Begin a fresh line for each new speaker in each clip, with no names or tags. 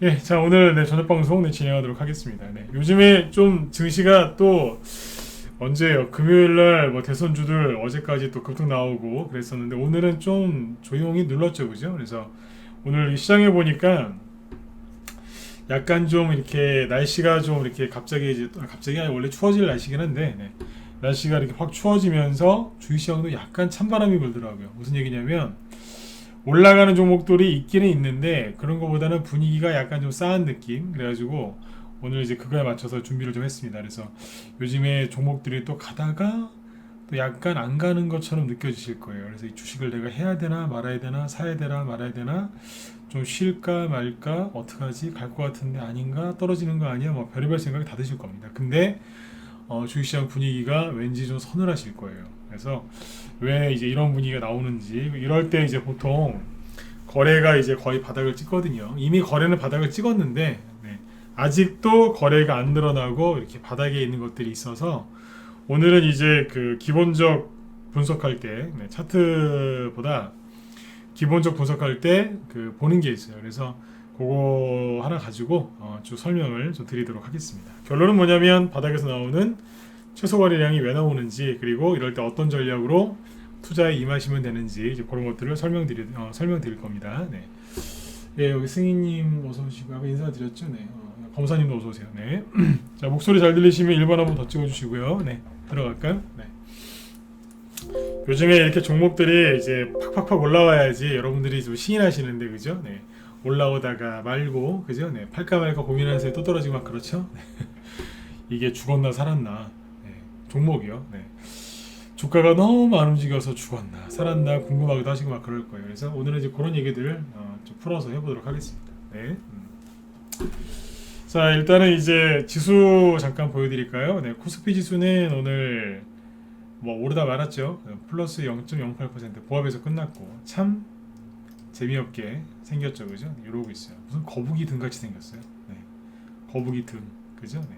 예, 자 오늘 저녁 방송 진행하도록 하겠습니다. 요즘에 좀 증시가 또 언제요? 금요일 날뭐 대선주들 어제까지 또 급등 나오고 그랬었는데 오늘은 좀 조용히 눌렀죠, 그죠? 그래서 오늘 시장에 보니까 약간 좀 이렇게 날씨가 좀 이렇게 갑자기 갑자기 아니 원래 추워질 날씨긴 한데 날씨가 이렇게 확 추워지면서 주식시장도 약간 찬바람이 불더라고요. 무슨 얘기냐면 올라가는 종목들이 있기는 있는데 그런 것보다는 분위기가 약간 좀 싸한 느낌. 그래가지고 오늘 이제 그거에 맞춰서 준비를 좀 했습니다. 그래서 요즘에 종목들이 또 가다가 또 약간 안 가는 것처럼 느껴지실 거예요. 그래서 이 주식을 내가 해야 되나 말아야 되나 사야 되나 말아야 되나 좀 쉴까 말까 어떡하지 갈 것 같은데 아닌가 떨어지는 거 아니야 뭐 별의별 생각이 다 드실 겁니다. 근데 주식시장 분위기가 왠지 좀 서늘하실 거예요. 그래서 왜 이제 이런 분위기가 나오는지 이럴 때 이제 보통 거래가 이제 거의 바닥을 찍거든요. 이미 거래는 바닥을 찍었는데 아직도 거래가 안 늘어나고 이렇게 바닥에 있는 것들이 있어서 오늘은 이제 그 기본적 분석할 때 차트보다 기본적 분석할 때 그 보는 게 있어요. 그래서 그거 하나 가지고 쭉 설명을 좀 드리도록 하겠습니다. 결론은 뭐냐면 바닥에서 나오는 최소 거래량이 왜 나오는지 그리고 이럴 때 어떤 전략으로 투자에 임하시면 되는지 이제 그런 것들을 설명드릴 겁니다. 네. 예, 여기 승희님 어서 오시고 아까 인사드렸죠. 네. 검사님도 어서 오세요. 네. 자 목소리 잘 들리시면 1번 한번 더 찍어주시고요. 네. 들어갈까요? 네. 요즘에 이렇게 종목들이 이제 팍팍팍 올라와야지 여러분들이 좀 신이 나시는데 그죠? 네. 올라오다가 말고 그죠? 네. 팔까 말까 고민하는 사이 또 떨어지고 막 그렇죠? 이게 죽었나 살았나? 네. 종목이요. 네. 주가가 너무 안 움직여서 죽었나 살았나 궁금하기도 하시고 막 그럴 거예요. 그래서 오늘은 이제 그런 얘기들을 좀 풀어서 해보도록 하겠습니다. 네. 자 일단은 이제 지수 잠깐 보여드릴까요? 네. 코스피 지수는 오늘 뭐 오르다 말았죠. 플러스 0.08% 보합에서 끝났고 참 재미없게 생겼죠, 그죠? 이러고 있어요. 무슨 거북이 등 같이 생겼어요. 네. 거북이 등, 그죠? 네.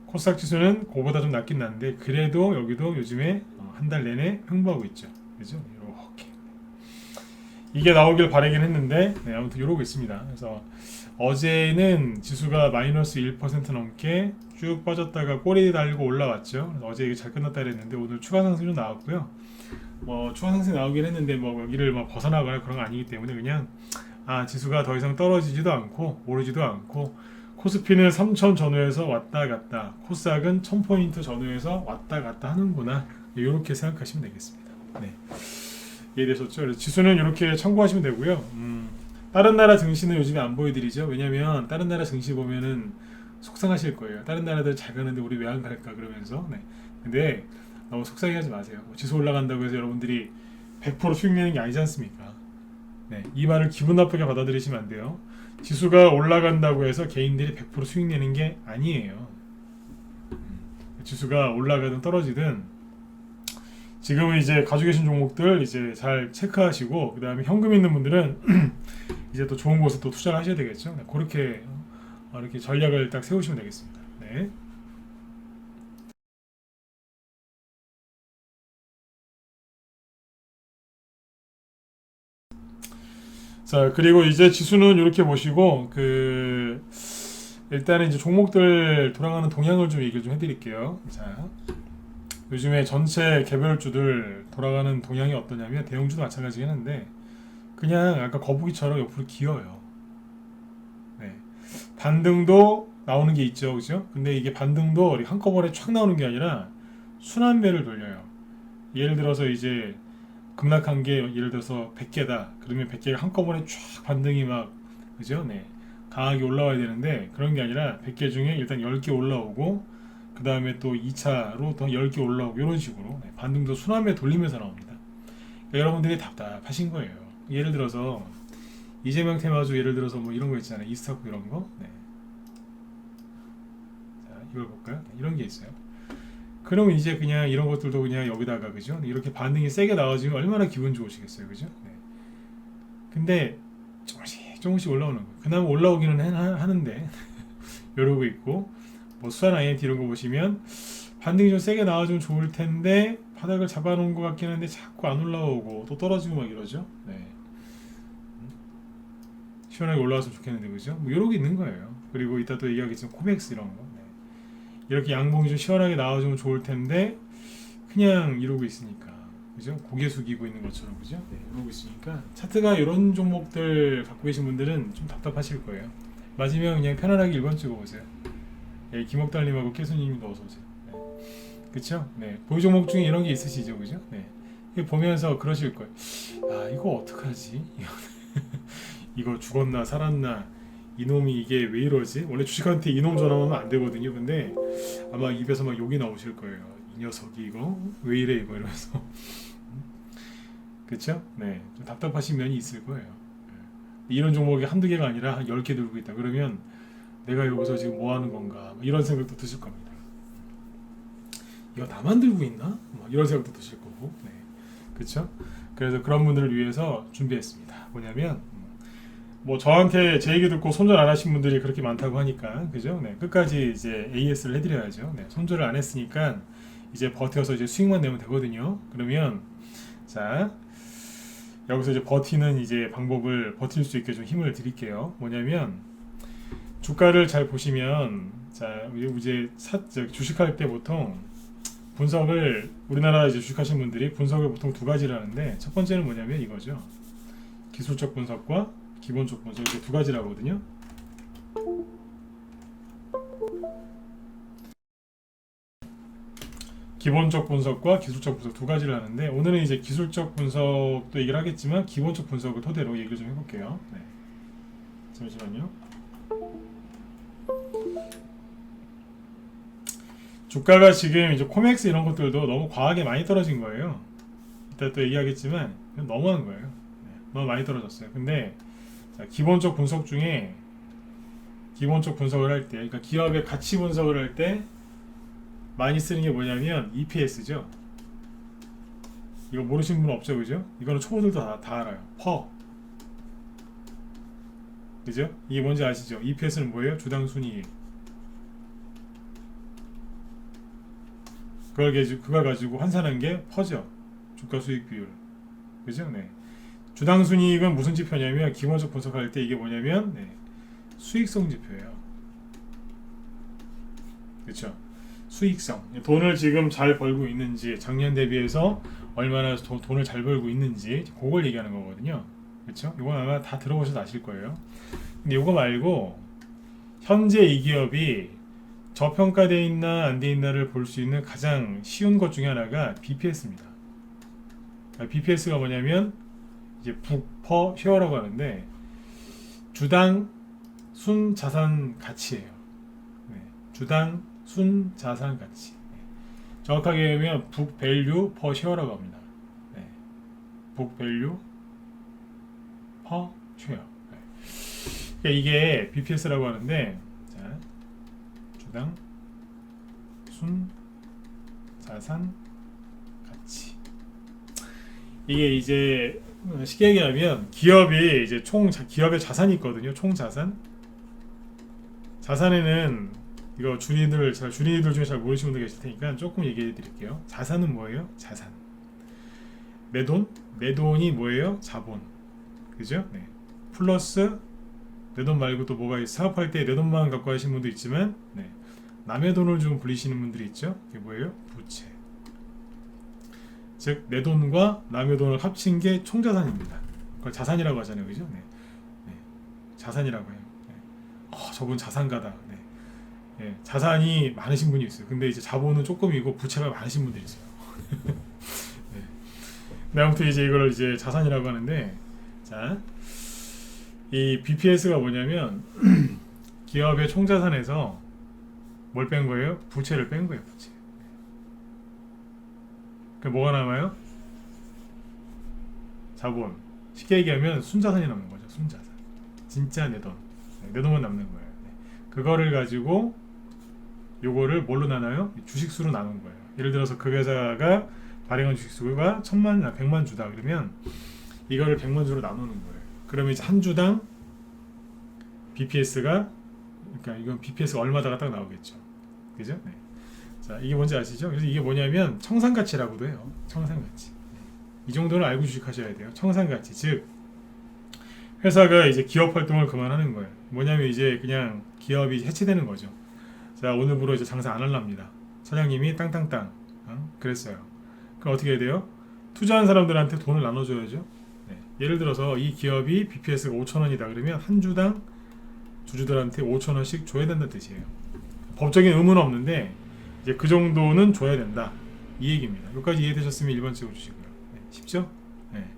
코스닥 지수는 그보다 좀 낮긴 난데 그래도 여기도 요즘에 한 달 내내 횡보하고 있죠. 그죠? 이렇게 이게 나오길 바라긴 했는데 아무튼 이러고 있습니다. 그래서 어제는 지수가 마이너스 1% 넘게 쭉 빠졌다가 꼬리 달고 올라왔죠. 그래서 어제 이게 잘 끝났다 그랬는데 오늘 추가 상승이 좀 나왔고요. 뭐 추가 상승 나오긴 했는데 뭐 여기를 막 벗어나거나 그런 거 아니기 때문에 그냥 지수가 더 이상 떨어지지도 않고 오르지도 않고 코스피는 3000 전후에서 왔다 갔다 코스닥은 1000포인트 전후에서 왔다 갔다 하는구나 이렇게 생각하시면 되겠습니다. 네. 이해되셨죠? 그래서 지수는 이렇게 참고하시면 되고요. 다른 나라 증시는 요즘에 안 보여드리죠. 왜냐면 다른 나라 증시 보면은 속상하실 거예요. 다른 나라들 잘 가는데 우리 왜 안 갈까 그러면서. 네. 근데 너무 속상해하지 마세요. 지수 올라간다고 해서 여러분들이 100% 수익 내는 게 아니지 않습니까? 네. 이 말을 기분 나쁘게 받아들이시면 안 돼요. 지수가 올라간다고 해서 개인들이 100% 수익 내는 게 아니에요. 지수가 올라가든 떨어지든 지금은 이제 가지고 계신 종목들 이제 잘 체크하시고 그 다음에 현금 있는 분들은 이제 또 좋은 곳에 또 투자를 하셔야 되겠죠. 네, 그렇게 이렇게 전략을 딱 세우시면 되겠습니다. 네. 자 그리고 이제 지수는 이렇게 보시고 그 일단은 이제 종목들 돌아가는 동향을 좀 얘기를 좀 해드릴게요. 자 요즘에 전체 개별주들 돌아가는 동향이 어떠냐면 대형주도 마찬가지긴 한데 그냥 아까 거북이처럼 옆으로 기어요. 네. 반등도 나오는 게 있죠, 그죠? 근데 이게 반등도 한꺼번에 촥 나오는 게 아니라 순환매를 돌려요. 예를 들어서 이제 급락한 게 예를 들어서 100개다. 그러면 100개가 한꺼번에 쫙 반등이 막 그죠? 네. 강하게 올라와야 되는데 그런 게 아니라 100개 중에 일단 10개 올라오고 그 다음에 또 2차로 더 10개 올라오고 이런 식으로 반등도 순환매 돌리면서 나옵니다. 그러니까 여러분들이 답답하신 거예요. 예를 들어서 이재명 테마주 예를 들어서 뭐 이런 거 있잖아요. 이스타코 이런 거. 네. 자, 이걸 볼까요? 네, 이런 게 있어요. 그러면 이제 그냥 이런 것들도 그냥 여기다가 그죠? 그렇게 반응이 세게 나와지면 얼마나 기분 좋으시겠어요, 그죠? 네. 근데 조금씩 올라오는 거예요. 그나마 올라오기는 하는데 이러고 있고 뭐 수산 INT 이런 거 보시면 반등이 좀 세게 나와주면 좋을 텐데 바닥을 잡아놓은 것 같긴 한데 자꾸 안 올라오고 또 떨어지고 막 이러죠. 네. 시원하게 올라왔으면 좋겠는데 그죠? 뭐 이런 게 있는 거예요. 그리고 이따 또 얘기하겠지만 코맥스 이런 거 네. 이렇게 양봉이 좀 시원하게 나와주면 좋을 텐데 그냥 이러고 있으니까 그죠? 고개 숙이고 있는 것처럼 그죠? 네, 이러고 있으니까 차트가 이런 종목들 갖고 계신 분들은 좀 답답하실 거예요. 맞으면 그냥 편안하게 1번 찍어보세요. 예, 김옥달님하고 깨수님도 어서 오세요. 네. 그쵸? 네. 보유 종목 중에 이런 게 있으시죠, 그죠? 네. 이거 보면서 그러실 거예요. 아, 이거 어떡하지? 이거 죽었나 살았나? 이놈이 이게 왜 이러지? 원래 주식한테 이놈 전화하면 안 되거든요. 근데 아마 입에서 막 욕이 나오실 거예요. 이 녀석이 이거 왜 이래 이거 이러면서. 그쵸? 네. 좀 답답하신 면이 있을 거예요. 이런 종목이 한두 개가 아니라 한 10개 들고 있다. 그러면 내가 여기서 지금 뭐 하는 건가? 이런 생각도 드실 겁니다. 이거 나만 들고 있나? 이런 생각도 드실 거고. 네. 그쵸? 그래서 그런 분들을 위해서 준비했습니다. 뭐냐면 뭐 저한테 제 얘기 듣고 손절 안 하신 분들이 그렇게 많다고 하니까 그죠? 네. 끝까지 이제 AS를 해드려야죠. 네. 손절을 안 했으니까 이제 버텨서 이제 수익만 내면 되거든요. 그러면 자 여기서 이제 버티는 이제 방법을 버틸 수 있게 좀 힘을 드릴게요. 뭐냐면 주가를 잘 보시면 자 이제 주식할 때 보통 분석을 우리나라 이제 주식하시는 분들이 분석을 보통 두 가지를 하는데 첫 번째는 뭐냐면 이거죠. 기술적 분석과 기본적 분석 이렇게 두 가지를 하거든요. 기본적 분석과 기술적 분석 두 가지를 하는데 오늘은 이제 기술적 분석도 얘기를 하겠지만 기본적 분석을 토대로 얘기를 좀 해볼게요. 네. 잠시만요. 주가가 지금 이제 코맥스 이런 것들도 너무 과하게 많이 떨어진 거예요. 이따 또 얘기하겠지만 너무한 거예요. 네. 너무 많이 떨어졌어요. 근데 자, 기본적 분석 중에 기본적 분석을 할 때, 그러니까 기업의 가치 분석을 할 때 많이 쓰는 게 뭐냐면 EPS죠. 이거 모르시는 분 없죠, 그죠? 이거는 초보들도 다 알아요. 퍼, 그죠? 이게 뭔지 아시죠? EPS는 뭐예요? 주당 순이익. 그걸 가지고 환산한 게 퍼죠. 주가 수익 비율, 그죠? 네. 주당 순이익은 무슨 지표냐면 기본적 분석할 때 이게 뭐냐면 네. 수익성 지표예요. 그렇죠? 수익성. 돈을 지금 잘 벌고 있는지 작년 대비해서 얼마나 돈을 잘 벌고 있는지 그걸 얘기하는 거거든요. 그렇죠? 이건 아마 다 들어보셔서 아실 거예요. 근데 이거 말고 현재 이 기업이 저평가되어 있나 안 돼 있나를 볼 수 있는 가장 쉬운 것 중에 하나가 BPS입니다. BPS가 뭐냐면 이제 북퍼 쉐어라고 하는데 주당 순 자산 가치예요. 네. 주당 순 자산 가치. 네. 정확하게 하면 북 밸류 퍼 쉐어라고 합니다. 네. 북 밸류 퍼 쉐어. 네. 그러니까 이게 BPS라고 하는데 자, 주당 순 자산 가치. 이게 이제 쉽게 얘기하면 기업이 이제 기업의 자산이 있거든요. 총 자산. 자산에는 이거 준이들 중에 잘 모르시는 분들 계실 테니까 조금 얘기해 드릴게요. 자산은 뭐예요? 자산. 내 돈? 내 돈이 뭐예요? 자본. 그죠? 네. 플러스 내 돈 말고 또 뭐가 있어? 사업할 때 내 돈만 갖고 하시는 분도 있지만 네. 남의 돈을 좀 불리시는 분들이 있죠. 이게 뭐예요? 부채. 즉 내 돈과 남의 돈을 합친 게 총자산입니다. 그걸 자산이라고 하잖아요, 그죠? 네. 네. 자산이라고 해요. 네. 저분 자산가다. 네. 네. 자산이 많으신 분이 있어요. 근데 이제 자본은 조금이고 부채가 많으신 분들이 있어요. 네. 네, 아무튼 이제 이걸 이제 자산이라고 하는데, 자, 이 BPS가 뭐냐면 기업의 총자산에서 뭘 뺀 거예요? 부채를 뺀 거예요, 부채. 그 뭐가 남아요? 자본. 쉽게 얘기하면 순자산이 남는 거죠. 순자산. 진짜 내 돈. 내 돈만 남는 거예요. 그거를 가지고 요거를 뭘로 나눠요? 주식수로 나눈 거예요. 예를 들어서 그 회사가 발행한 주식수가 100만 주다 그러면 이거를 100만 주로 나누는 거예요. 그러면 이제 한 주당 BPS가 그러니까 이건 BPS가 얼마다가 딱 나오겠죠. 그죠? 네. 자, 이게 뭔지 아시죠? 그래서 이게 뭐냐면 청산가치라고도 해요. 청산가치. 이 정도는 알고 주식하셔야 돼요. 청산가치. 즉 회사가 이제 기업 활동을 그만하는 거예요. 뭐냐면 이제 그냥 기업이 해체되는 거죠. 자, 오늘부로 이제 장사 안 할랍니다. 사장님이 땅땅땅 그랬어요. 그럼 어떻게 해야 돼요? 투자한 사람들한테 돈을 나눠줘야죠. 네. 예를 들어서 이 기업이 BPS가 5,000원이다 그러면 한 주당 주주들한테 5,000원씩 줘야 된다는 뜻이에요. 법적인 의무는 없는데 이제 그 정도는 줘야 된다 이 얘기입니다. 여기까지 이해되셨으면 1번 찍어주시고요. 네. 쉽죠? 네.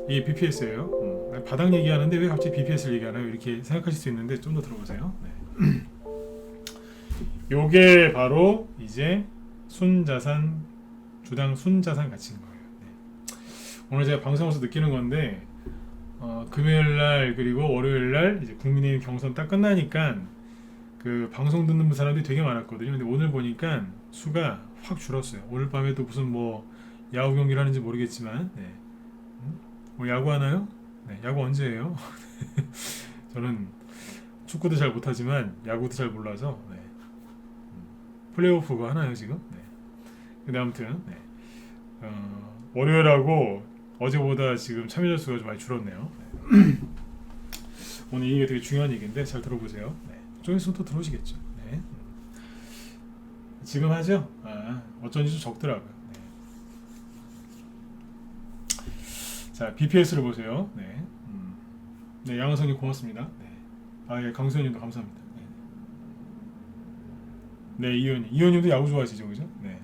이게 BPS예요. 바닥 얘기하는데 왜 갑자기 BPS를 얘기하나요? 이렇게 생각하실 수 있는데 좀 더 들어보세요. 네. 요게 바로 이제 순자산 주당 순자산 가치인 거예요. 네. 오늘 제가 방송에서 느끼는 건데 금요일날 그리고 월요일날 이제 국민의힘 경선 딱 끝나니까 그 방송 듣는 사람들이 되게 많았거든요. 근데 오늘 보니까 수가 확 줄었어요. 오늘 밤에도 무슨 뭐 야구 경기를 하는지 모르겠지만 네. 뭐 야구 하나요? 네, 야구 언제 해요? 저는 축구도 잘 못하지만 야구도 잘 몰라서 네. 플레이오프가 하나요 지금? 네. 근데 아무튼 네. 월요일하고 어제보다 지금 참여자 수가 좀 많이 줄었네요. 네. 오늘 이게 되게 중요한 얘기인데 잘 들어보세요. 네. 좀 있으면 또 들어오시겠죠. 네. 지금 하죠? 어쩐지 좀 적더라고요. 네. 자, BPS를 보세요. 네. 네, 양은성님 고맙습니다. 네. 예, 강수현님도 감사합니다. 네, 네 이현님도 야구 좋아하시죠, 그죠? 네.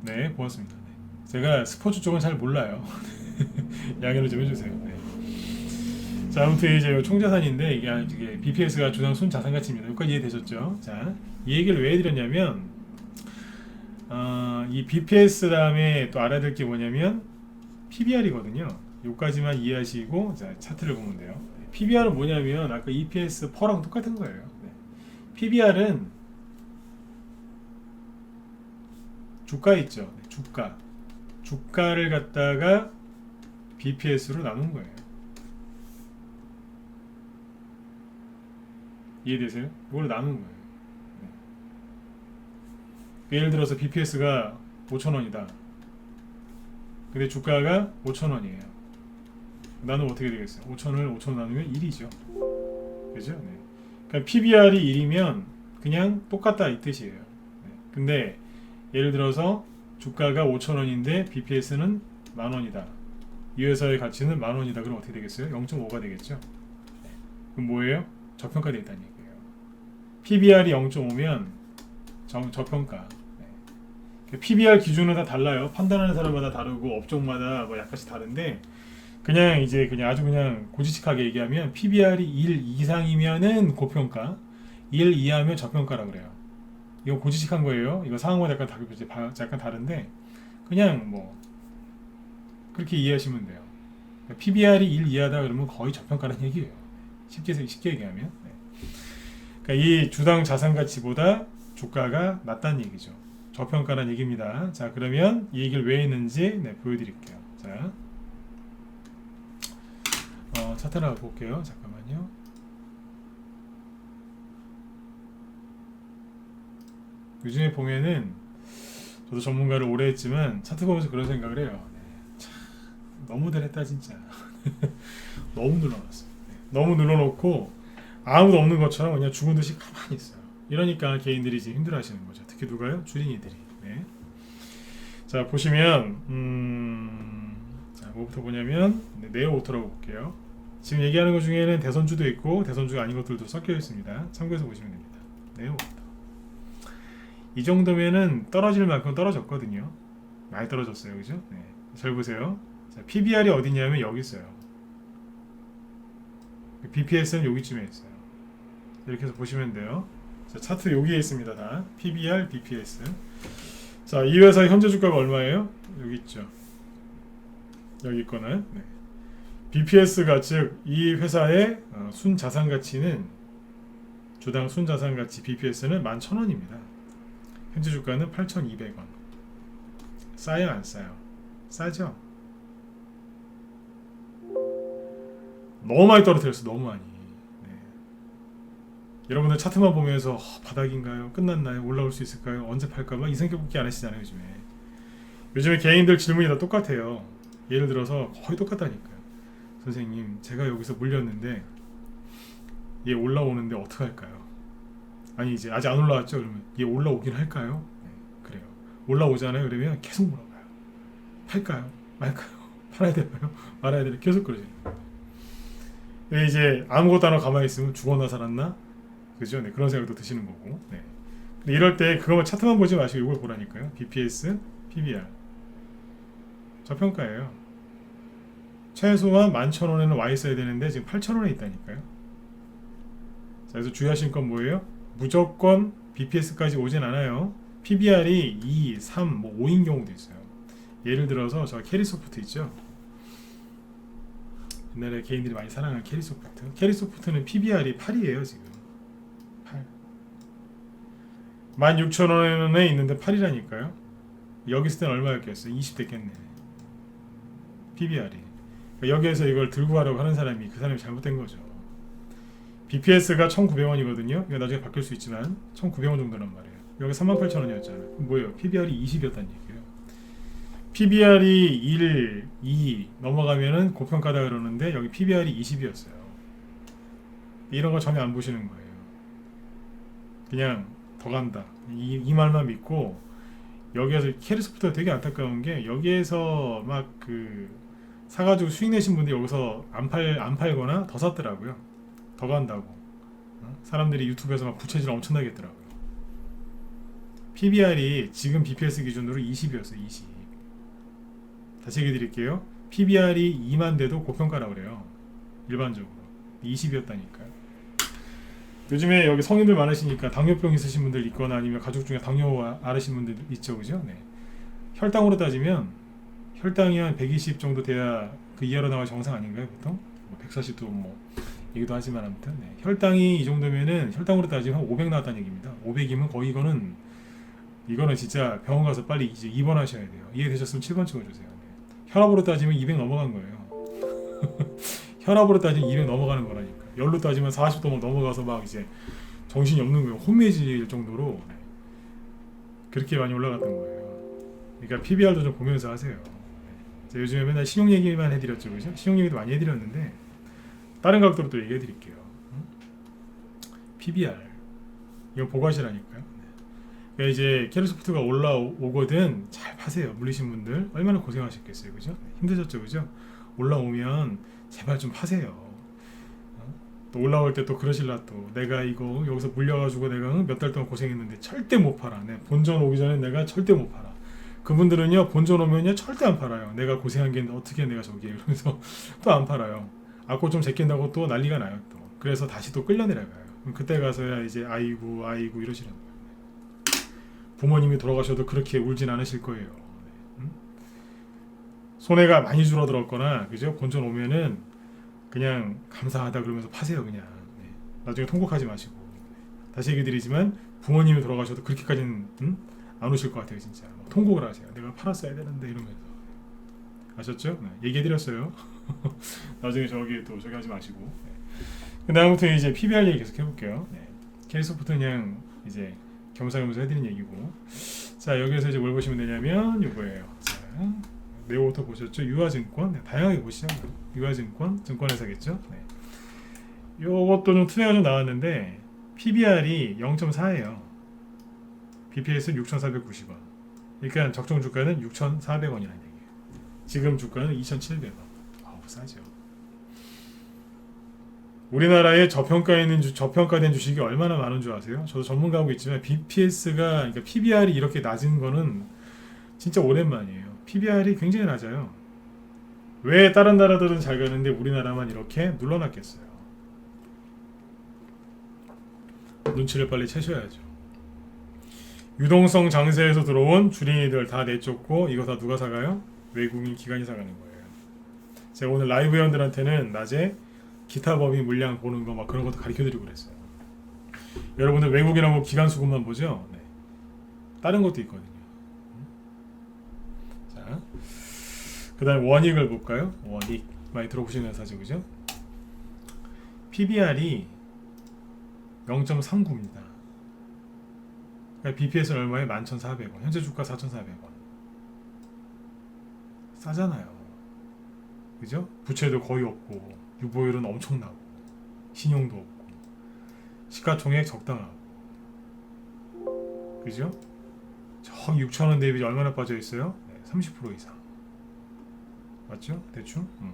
네, 고맙습니다. 네. 제가 스포츠 쪽은 잘 몰라요. 양해를 좀 해주세요. 네. 자, 아무튼 이제 총자산인데 이게 BPS가 주당 순자산 가치입니다. 여기까지 이해되셨죠? 자, 이 얘기를 왜 해드렸냐면 이 BPS 다음에 또 알아야 될 게 뭐냐면 PBR이거든요. 여기까지만 이해하시고 자, 차트를 보면 돼요. PBR은 뭐냐면 아까 EPS 퍼랑 똑같은 거예요. 네. PBR은 주가 있죠. 네, 주가를 갖다가 BPS로 나눈 거예요. 이해되세요? 이걸 나눈 거예요. 네. 예를 들어서 BPS가 5,000원이다. 근데 주가가 5,000원이에요. 나누면 어떻게 되겠어요? 5,000원을 5,000원 나누면 1이죠. 그죠? 네. 그러니까 PBR이 1이면 그냥 똑같다 이 뜻이에요. 네. 근데 예를 들어서 주가가 5,000원인데 BPS는 만원이다. 이 회사의 가치는 만원이다. 그럼 어떻게 되겠어요? 0.5가 되겠죠. 네. 그럼 뭐예요? 저평가되어 있다는 얘기예요. PBR이 0.5면 저평가. 네. PBR 기준은 다 달라요. 판단하는 사람마다 다르고 업종마다 뭐 약간씩 다른데 그냥 아주 그냥 고지식하게 얘기하면 PBR이 1 이상이면은 고평가, 1 이하면 저평가라 그래요. 이거 고지식한 거예요. 이거 상황마다 약간 다른데 그냥 뭐 그렇게 이해하시면 돼요. PBR이 1 이하다 그러면 거의 저평가라는 얘기예요. 쉽게 얘기하면. 네. 그러니까 이 주당 자산 가치보다 주가가 낮다는 얘기죠. 저평가라는 얘기입니다. 자, 그러면 이 얘기를 왜 했는지 보여드릴게요. 자, 차트 하나 볼게요. 잠깐만요. 요즘에 보면은 저도 전문가를 오래 했지만 차트 보면서 그런 생각을 해요. 네, 참, 너무들 했다 진짜. 너무 눌러놨어. 네, 너무 눌러놓고 아무도 없는 것처럼 그냥 죽은 듯이 가만히 있어요. 이러니까 개인들이 지금 힘들어하시는 거죠. 특히 누가요? 주린이들이. 네. 자, 보시면 자, 뭐부터 보냐면 네오오토라고 볼게요. 지금 얘기하는 것 중에는 대선주도 있고 대선주가 아닌 것들도 섞여 있습니다. 참고해서 보시면 됩니다. 네오오토. 이 정도면은 떨어질 만큼 떨어졌거든요. 많이 떨어졌어요, 그죠? 네. 잘 보세요. 자, PBR이 어디냐면 여기 있어요. BPS는 여기쯤에 있어요. 이렇게 해서 보시면 돼요. 자, 차트 여기에 있습니다. 다 PBR, BPS. 자, 이 회사 현재 주가가 얼마예요? 여기 있죠. 여기 있거나. 네. BPS가 즉 이 회사의 순자산 가치는 주당 순자산 가치 BPS는 11,000원입니다. 현재 주가는 8,200원. 싸요, 안 싸요? 싸죠? 너무 많이 떨어뜨렸어, 너무 많이. 네. 여러분들 차트만 보면서 바닥인가요? 끝났나요? 올라올 수 있을까요? 언제 팔까? 막 이 생각밖에 안 하시잖아요, 요즘에 개인들 질문이 다 똑같아요. 예를 들어서 거의 똑같다니까요. 선생님 제가 여기서 물렸는데 얘 올라오는데 어떡할까요? 아니 이제 아직 안 올라왔죠? 그러면 얘 올라오긴 할까요? 네, 그래요. 올라오잖아요. 그러면 계속 물어봐요. 팔까요? 말까요? 팔아야 되나요? 말아야 되나요? 계속 그러죠. 이제 아무것도 안 하고 가만히 있으면 죽었나 살았나? 그죠? 네, 그런 생각도 드시는 거고. 네. 근데 이럴 때 그거만 차트만 보지 마시고 이걸 보라니까요. BPS, PBR. 저평가예요. 최소한 11,000원에는 와 있어야 되는데 지금 8,000원에 있다니까요. 자, 그래서 주의하실 건 뭐예요? 무조건 BPS까지 오진 않아요. PBR이 2, 3, 뭐 5인 경우도 있어요. 예를 들어서 저 캐리소프트 있죠? 옛날에 개인들이 많이 사랑하는 캐리소프트. 캐리소프트는 PBR이 8이에요 지금. 8. 16,000원에 있는데 8이라니까요. 여기 있을 땐 얼마였겠어요? 20 됐겠네. PBR이. 그러니까 여기에서 이걸 들고 가려고 하는 사람이 그 사람이 잘못된 거죠. BPS가 1,900원이거든요. 이거 나중에 바뀔 수 있지만 1,900원 정도란 말이에요. 여기 38,000원이었잖아요. 그럼 뭐예요? PBR이 20이었다는 얘기예요. PBR이 1, 2 넘어가면은 고평가다 그러는데 여기 PBR이 20이었어요. 이런 거 전혀 안 보시는 거예요. 그냥 더 간다. 이 말만 믿고 여기에서 캐리소프트가 되게 안타까운 게 여기에서 막 그 사가지고 수익 내신 분들이 여기서 안 팔거나 더 샀더라고요. 더 간다고. 사람들이 유튜브에서 막 부채질 엄청나게 했더라고요. PBR이 지금 BPS 기준으로 20이었어요. 20. 다시 얘기 드릴게요. PBR이 2만 돼도 고평가라고 그래요. 일반적으로 20이었다니까요. 요즘에 여기 성인들 많으시니까 당뇨병 있으신 분들 있거나 아니면 가족 중에 당뇨 앓으신 분들 있죠, 그죠? 네. 혈당으로 따지면 혈당이 한 120 정도 돼야 그 이하로 나와 정상 아닌가요, 보통? 뭐 140도 뭐 얘기도 하지만 아무튼 네. 혈당이 이 정도면은 혈당으로 따지면 한 500 나왔다는 얘기입니다. 500이면 거의 이거는 진짜 병원 가서 빨리 이제 입원하셔야 돼요. 이해되셨으면 7번 찍어주세요. 네. 혈압으로 따지면 200 넘어간 거예요. 혈압으로 따지면 200 넘어가는 거라니까. 열로 따지면 40도 막 넘어가서 막 이제 정신이 없는 거예요. 혼미해질 정도로 네. 그렇게 많이 올라갔던 거예요. 그러니까 PBR도 좀 보면서 하세요. 네. 요즘에 맨날 신용 얘기만 해드렸죠, 그죠? 신용 얘기도 많이 해드렸는데 다른 각도로 또 얘기해드릴게요. PBR 이거 보고 하시라니까요. 네. 그러니까 이제 캐리소프트가 올라오거든 잘 파세요. 물리신 분들 얼마나 고생하셨겠어요, 그죠? 힘드셨죠, 그죠? 올라오면 제발 좀 파세요. 또 올라올 때 또 그러실라 또 내가 이거 여기서 물려가지고 내가 몇 달 동안 고생했는데 절대 못 팔아. 내 본전 오기 전에 내가 절대 못 팔아. 그분들은요 본전 오면요 절대 안 팔아요. 내가 고생한 게 어떻게 내가 저기 이러면서 또 안 팔아요. 악고 좀 제낀다고 또 난리가 나요 또. 그래서 다시 또 끌려내려가요. 그럼 그때 가서야 이제 아이고 이러시는 거예요. 부모님이 돌아가셔도 그렇게 울진 않으실 거예요. 손해가 많이 줄어들었거나 그죠? 본전 오면은 그냥 감사하다 그러면서 파세요 그냥. 네. 나중에 통곡하지 마시고. 다시 얘기 드리지만 부모님이 돌아가셔도 그렇게까지는 안 오실 것 같아요 진짜. 통곡을 하세요. 내가 팔았어야 되는데 이러면서. 아셨죠? 네. 얘기해 드렸어요. 나중에 저기 하지 마시고. 네. 근데 아무튼 이제 PBR 얘기 계속 해볼게요. 네. 캐리소프트 그냥 이제 겸사겸사 해드린 얘기고. 자 여기서 이제 뭘 보시면 되냐면 이거예요. 자, 네오부터 보셨죠? 유아증권 네, 다양하게 보시죠. 유아증권 증권회사겠죠. 네. 요것도 좀 투자가 좀 나왔는데 PBR이 0.4예요. BPS는 6,490원. 그러니까 적정 주가는 6,400원이라는 얘기예요. 지금 주가는 2,700원. 아우 싸죠. 우리나라에 저평가된 주식이 얼마나 많은 줄 아세요? 저도 전문가하고 있지만 BPS가 그러니까 PBR이 이렇게 낮은 거는 진짜 오랜만이에요. PBR이 굉장히 낮아요. 왜 다른 나라들은 잘 가는데 우리나라만 이렇게 눌러놨겠어요? 눈치를 빨리 채셔야죠. 유동성 장세에서 들어온 주린이들 다 내쫓고 이거 다 누가 사가요? 외국인 기관이 사가는 거예요. 제가 오늘 라이브 회원들한테는 낮에 기타 범위 물량 보는 거 막 그런 것도 가르쳐드리고 그랬어요. 여러분들 외국인하고 기관 수급만 보죠? 네. 다른 것도 있거든요. 자, 그 다음에 원익을 볼까요? 원익 많이 들어보시는 회사죠, 그죠? PBR이 0.39입니다. 그러니까 BPS는 얼마에 11,400원. 현재 주가 4,400원. 싸잖아요. 그죠? 부채도 거의 없고 유보율은 엄청나고 신용도 없고 시가총액 적당하고 그죠? 저기 6천원 대비 얼마나 빠져 있어요? 네, 30% 이상 맞죠? 대충? 네.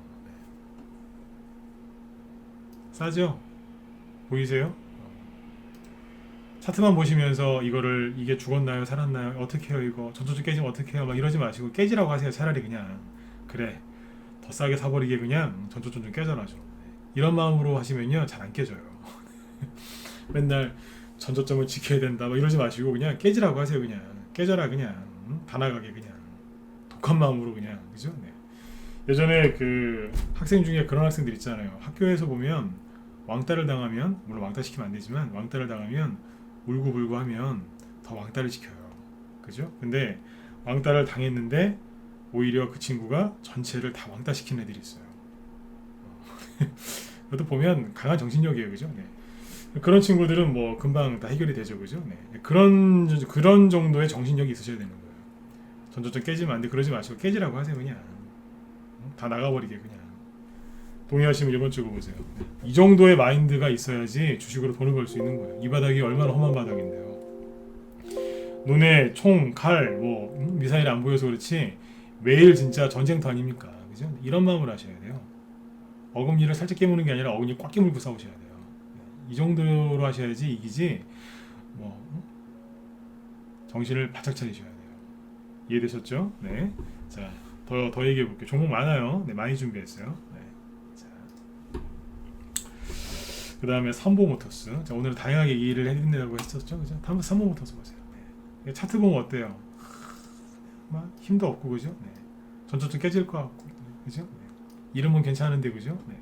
싸죠? 보이세요? 차트만 보시면서 이거를 이게 죽었나요? 살았나요? 어떻게 해요 이거? 전초점 깨지면 어떻게 해요? 막 이러지 마시고 깨지라고 하세요. 차라리 그냥 그래 더 싸게 사버리게 그냥 전초점 좀 깨져라 좀 이런 마음으로 하시면요 잘 안 깨져요. 맨날 전초점을 지켜야 된다 막 이러지 마시고 그냥 깨지라고 하세요. 그냥 깨져라 그냥 다 나가게 그냥 독한 마음으로 그냥 그죠? 네. 예전에 그 학생 중에 그런 학생들 있잖아요. 학교에서 보면 왕따를 당하면 물론 왕따 시키면 안 되지만 왕따를 당하면 울고불고 하면 더 왕따를 시켜요. 그죠? 근데 왕따를 당했는데 오히려 그 친구가 전체를 다 왕따 시킨 애들이 있어요. 그것도 보면 강한 정신력이에요. 그죠? 네. 그런 친구들은 뭐 금방 다 해결이 되죠. 그죠? 네. 그런 정도의 정신력이 있으셔야 되는 거예요. 전조점 깨지면 안 돼. 그러지 마시고 깨지라고 하세요. 그냥 다 나가버리게 그냥. 동의하시면 이번 주 보세요. 이 정도의 마인드가 있어야지 주식으로 돈을 벌 수 있는 거예요. 이 바닥이 얼마나 험한 바닥인데요. 눈에 총, 칼, 뭐 미사일 안 보여서 그렇지 매일 진짜 전쟁터 아닙니까? 그죠? 이런 마음으로 하셔야 돼요. 어금니를 살짝 깨무는 게 아니라 어금니 꽉 깨물고 싸우셔야 돼요. 이 정도로 하셔야지 이기지. 뭐 정신을 바짝 차리셔야 돼요. 이해되셨죠? 네. 자, 더 얘기해 볼게요. 종목 많아요. 네, 많이 준비했어요. 그 다음에 삼보모터스. 자, 오늘은 다양하게 이해를 해드린다고 했었죠. 그죠? 한번 삼보모터스 보세요. 네. 차트 보면 어때요? 막 힘도 없고, 그죠? 네. 전초점 깨질 것 같고, 그죠? 네. 이름은 괜찮은데, 그죠? 네.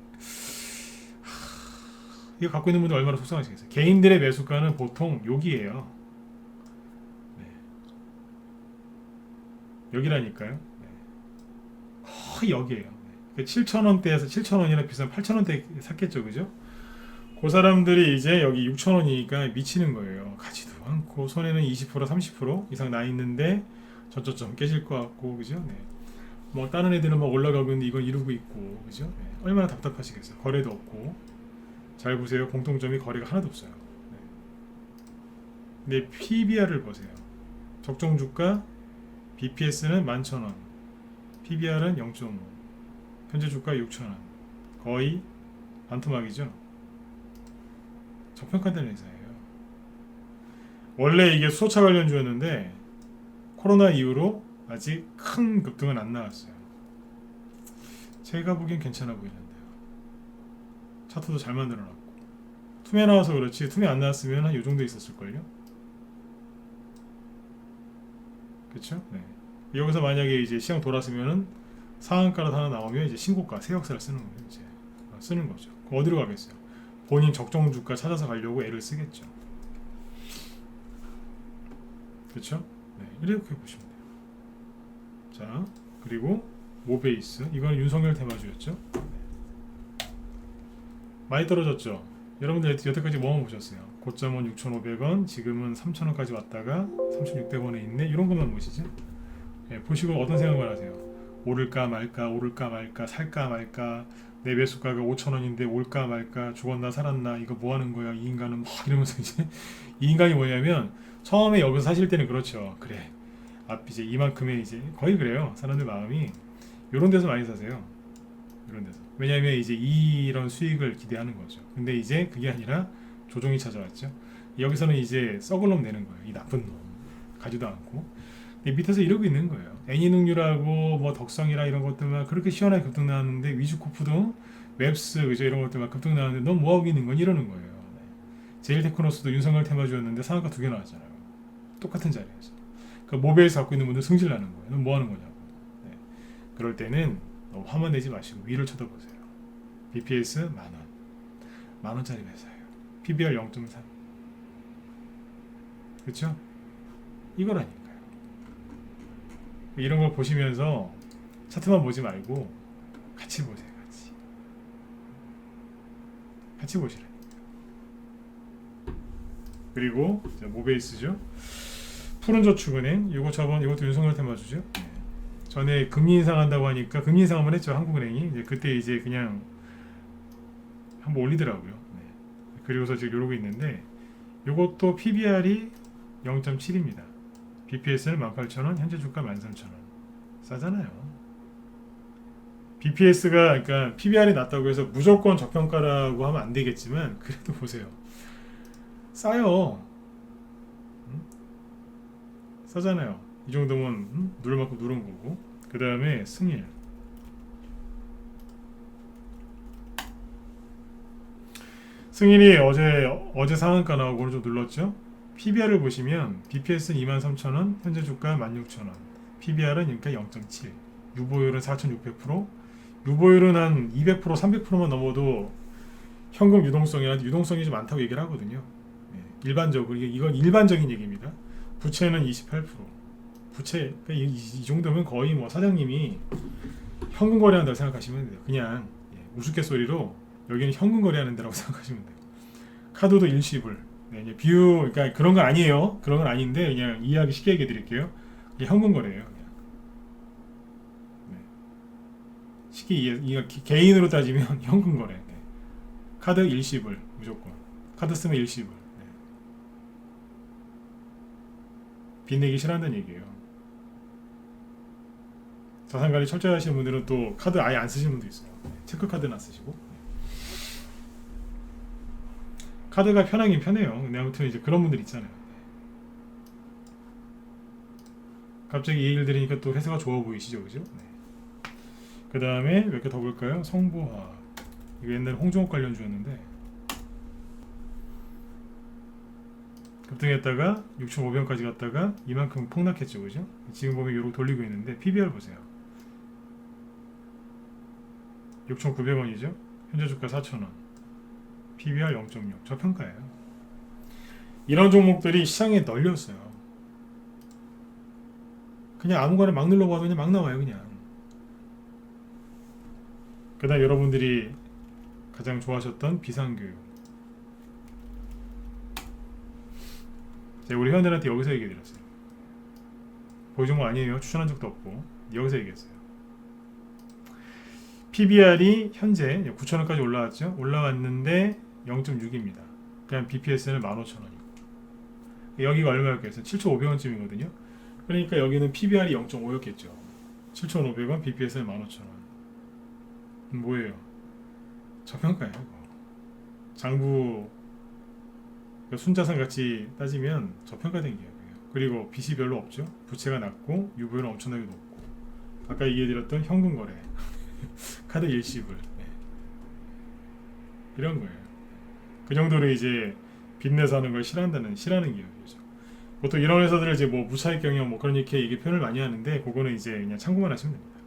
이거 갖고 있는 분들 얼마나 속상하시겠어요? 개인들의 매수가는 보통 여기에요. 네. 여기라니까요. 네. 거의 여기에요. 네. 7,000원대에서 7,000원이나 비싼 8,000원대 샀겠죠, 그죠? 그 사람들이 이제 여기 6,000원이니까 미치는 거예요. 가지도 않고 손에는 20% 30% 이상 나 있는데 저점 깨질 것 같고 그죠? 네. 뭐 다른 애들은 막 올라가고 있는데 이건 이러고 있고 그죠? 네. 얼마나 답답하시겠어요. 거래도 없고 잘 보세요. 공통점이 거래가 하나도 없어요. 네. 근데 PBR을 보세요. 적정 주가 BPS는 11,000원, PBR은 0.5, 현재 주가 6,000원, 거의 반토막이죠. 저평가된 회사예요. 원래 이게 수소차 관련주였는데 코로나 이후로 아직 큰 급등은 안 나왔어요. 제가 보기엔 괜찮아 보이는데요. 차트도 잘 만들어놨고 투매 나와서 그렇지 투매 안 나왔으면 한 요 정도 있었을걸요. 그쵸? 네. 여기서 만약에 이제 시장 돌았으면은 상한가로 하나 나오면 이제 신고가 새 역사를 쓰는 거예요. 이제 쓰는 거죠. 그럼 어디로 가겠어요? 본인 적정 주가 찾아서 가려고 애를 쓰겠죠. 그렇죠? 네, 이렇게 보시면 돼요. 자, 그리고 모베이스 이건 윤석열 테마주였죠. 네. 많이 떨어졌죠. 여러분들 여태까지 뭐만 보셨어요? 고점은 6,500원, 지금은 3,000원까지 왔다가 3,600원에 있네. 이런 것만 보시죠. 네, 보시고 어떤 생각을 하세요? 오를까 말까, 오를까 말까, 살까 말까. 내 매수가가 5,000원인데 올까 말까, 죽었나 살았나, 이거 뭐 하는 거야 이 인간은 막 이러면서 이제 이 인간이 뭐냐면 처음에 여기서 사실 때는 그렇죠. 그래 앞 이제 이만큼의 이제 거의 그래요. 사람들 마음이 이런 데서 많이 사세요. 이런 데서. 왜냐하면 이제 이런 수익을 기대하는 거죠. 근데 이제 그게 아니라 조정이 찾아왔죠. 여기서는 이제 썩을 놈 내는 거예요. 이 나쁜 놈 가지도 않고. 근데 밑에서 이러고 있는 거예요. 애니능률하고 뭐 덕성이라 이런 것들만 그렇게 시원하게 급등 나왔는데 위즈코프도 웹스 그죠 이런 것들만 급등 나왔는데 넌 뭐하고 있는 건 이러는 거예요. 네. 제일테크노스도 윤석열 테마주였는데 상한가 2개 나왔잖아요. 똑같은 자리에서. 그 모베이스 갖고 있는 분들 승질 나는 거예요. 넌 뭐하는 거냐고. 네. 그럴 때는 너무 화만 내지 마시고 위를 쳐다보세요. BPS 만원, 만원짜리 회사예요. PBR 0.3. 그렇죠? 이거라니까요. 이런 걸 보시면서 차트만 보지 말고 같이 보세요. 같이 보시라. 그리고 모베이스죠. 푸른저축은행 이것도 윤석열 테마주죠. 전에 금리 인상한다고 하니까 금리 인상 한번 했죠, 한국은행이. 이제 그때 이제 그냥 한번 올리더라고요. 네. 그리고서 지금 이러고 있는데, 요것도 PBR이 0.7입니다. BPS는 18,000원, 현재 주가 13,000원. 싸잖아요. BPS가, 그러니까 PBR이 낮다고 해서 무조건 저평가라고 하면 안 되겠지만, 그래도 보세요. 싸요. 싸잖아요. 이 정도면 누를 만큼 누른 거고. 그 다음에 승일. 승일이 어제 상한가 나오고 오늘 좀 눌렀죠. PBR을 보시면 BPS는 23,000원, 현재 주가 16,000원. PBR은 그러니까 0.7. 유보율은 4,600%. 유보율은 한 200%, 300%만 넘어도 현금 유동성이 좀 많다고 얘기를 하거든요. 네, 일반적으로 이건 일반적인 얘기입니다. 부채는 28%. 부채 그러니까 이 정도면 거의 뭐 사장님이 현금 거래한다고 생각하시면 돼요. 그냥 우스갯소리로 여기는 현금 거래하는 데라고 생각하시면 돼요. 카드도 일시불. 네, 이제 비유 그러니까 그런 건 아니에요. 그런 건 아닌데 그냥 이해하기 쉽게 얘기해 드릴게요. 이게 현금 거래예요. 그냥. 네. 쉽게 이해 개인으로 따지면 현금 거래. 네. 카드 일시불 무조건. 카드 쓰면 일시불. 네. 빚 내기 싫어한다는 얘기예요. 자산관리 철저히 하시는 분들은 또 카드 아예 안 쓰시는 분도 있어요. 네. 체크카드는 안 쓰시고. 카드가 편하긴 편해요. 근데 아무튼 이제 그런 분들 있잖아요. 갑자기 이 얘기를 들으니까 또 회사가 좋아 보이시죠, 그죠? 네. 그 다음에 몇 개 더 볼까요? 성보화. 이거 옛날에 홍종욱 관련주였는데 급등했다가 6,500원까지 갔다가 이만큼 폭락했죠, 그죠? 지금 보면 이러고 돌리고 있는데 PBR 보세요. 6,900원이죠? 현재 주가 4,000원. PBR 0.6. 저평가예요. 이런 종목들이 시장에 널렸어요. 그냥 아무거나 막 눌러봐도 그냥 막 나와요, 그냥. 그 다음 여러분들이 가장 좋아하셨던 비상교육. 제가 우리 회원들한테 여기서 얘기해드렸어요. 보여준 거 아니에요. 추천한 적도 없고. 여기서 얘기했어요. PBR이 현재 9,000원까지 올라왔죠. 올라왔는데 0.6입니다. 그냥 BPS는 15,000원이고 여기가 얼마였겠어요? 7,500원쯤이거든요. 그러니까 여기는 PBR이 0.5였겠죠. 7,500원, BPS는 15,000원. 뭐예요? 저평가예요. 장부 순자산 같이 따지면 저평가된 기업이에요. 그리고 빚이 별로 없죠. 부채가 낮고 유보율은 엄청나게 높고 아까 얘기해드렸던 현금 거래 카드 일시불 이런 거예요. 그 정도로 이제 빚내서 하는 걸 싫어하는 기업이죠. 보통 이런 회사들을 이제 뭐 무차익 경영 뭐 그런 이렇게 표현을 많이 하는데 그거는 이제 그냥 참고만 하시면 됩니다.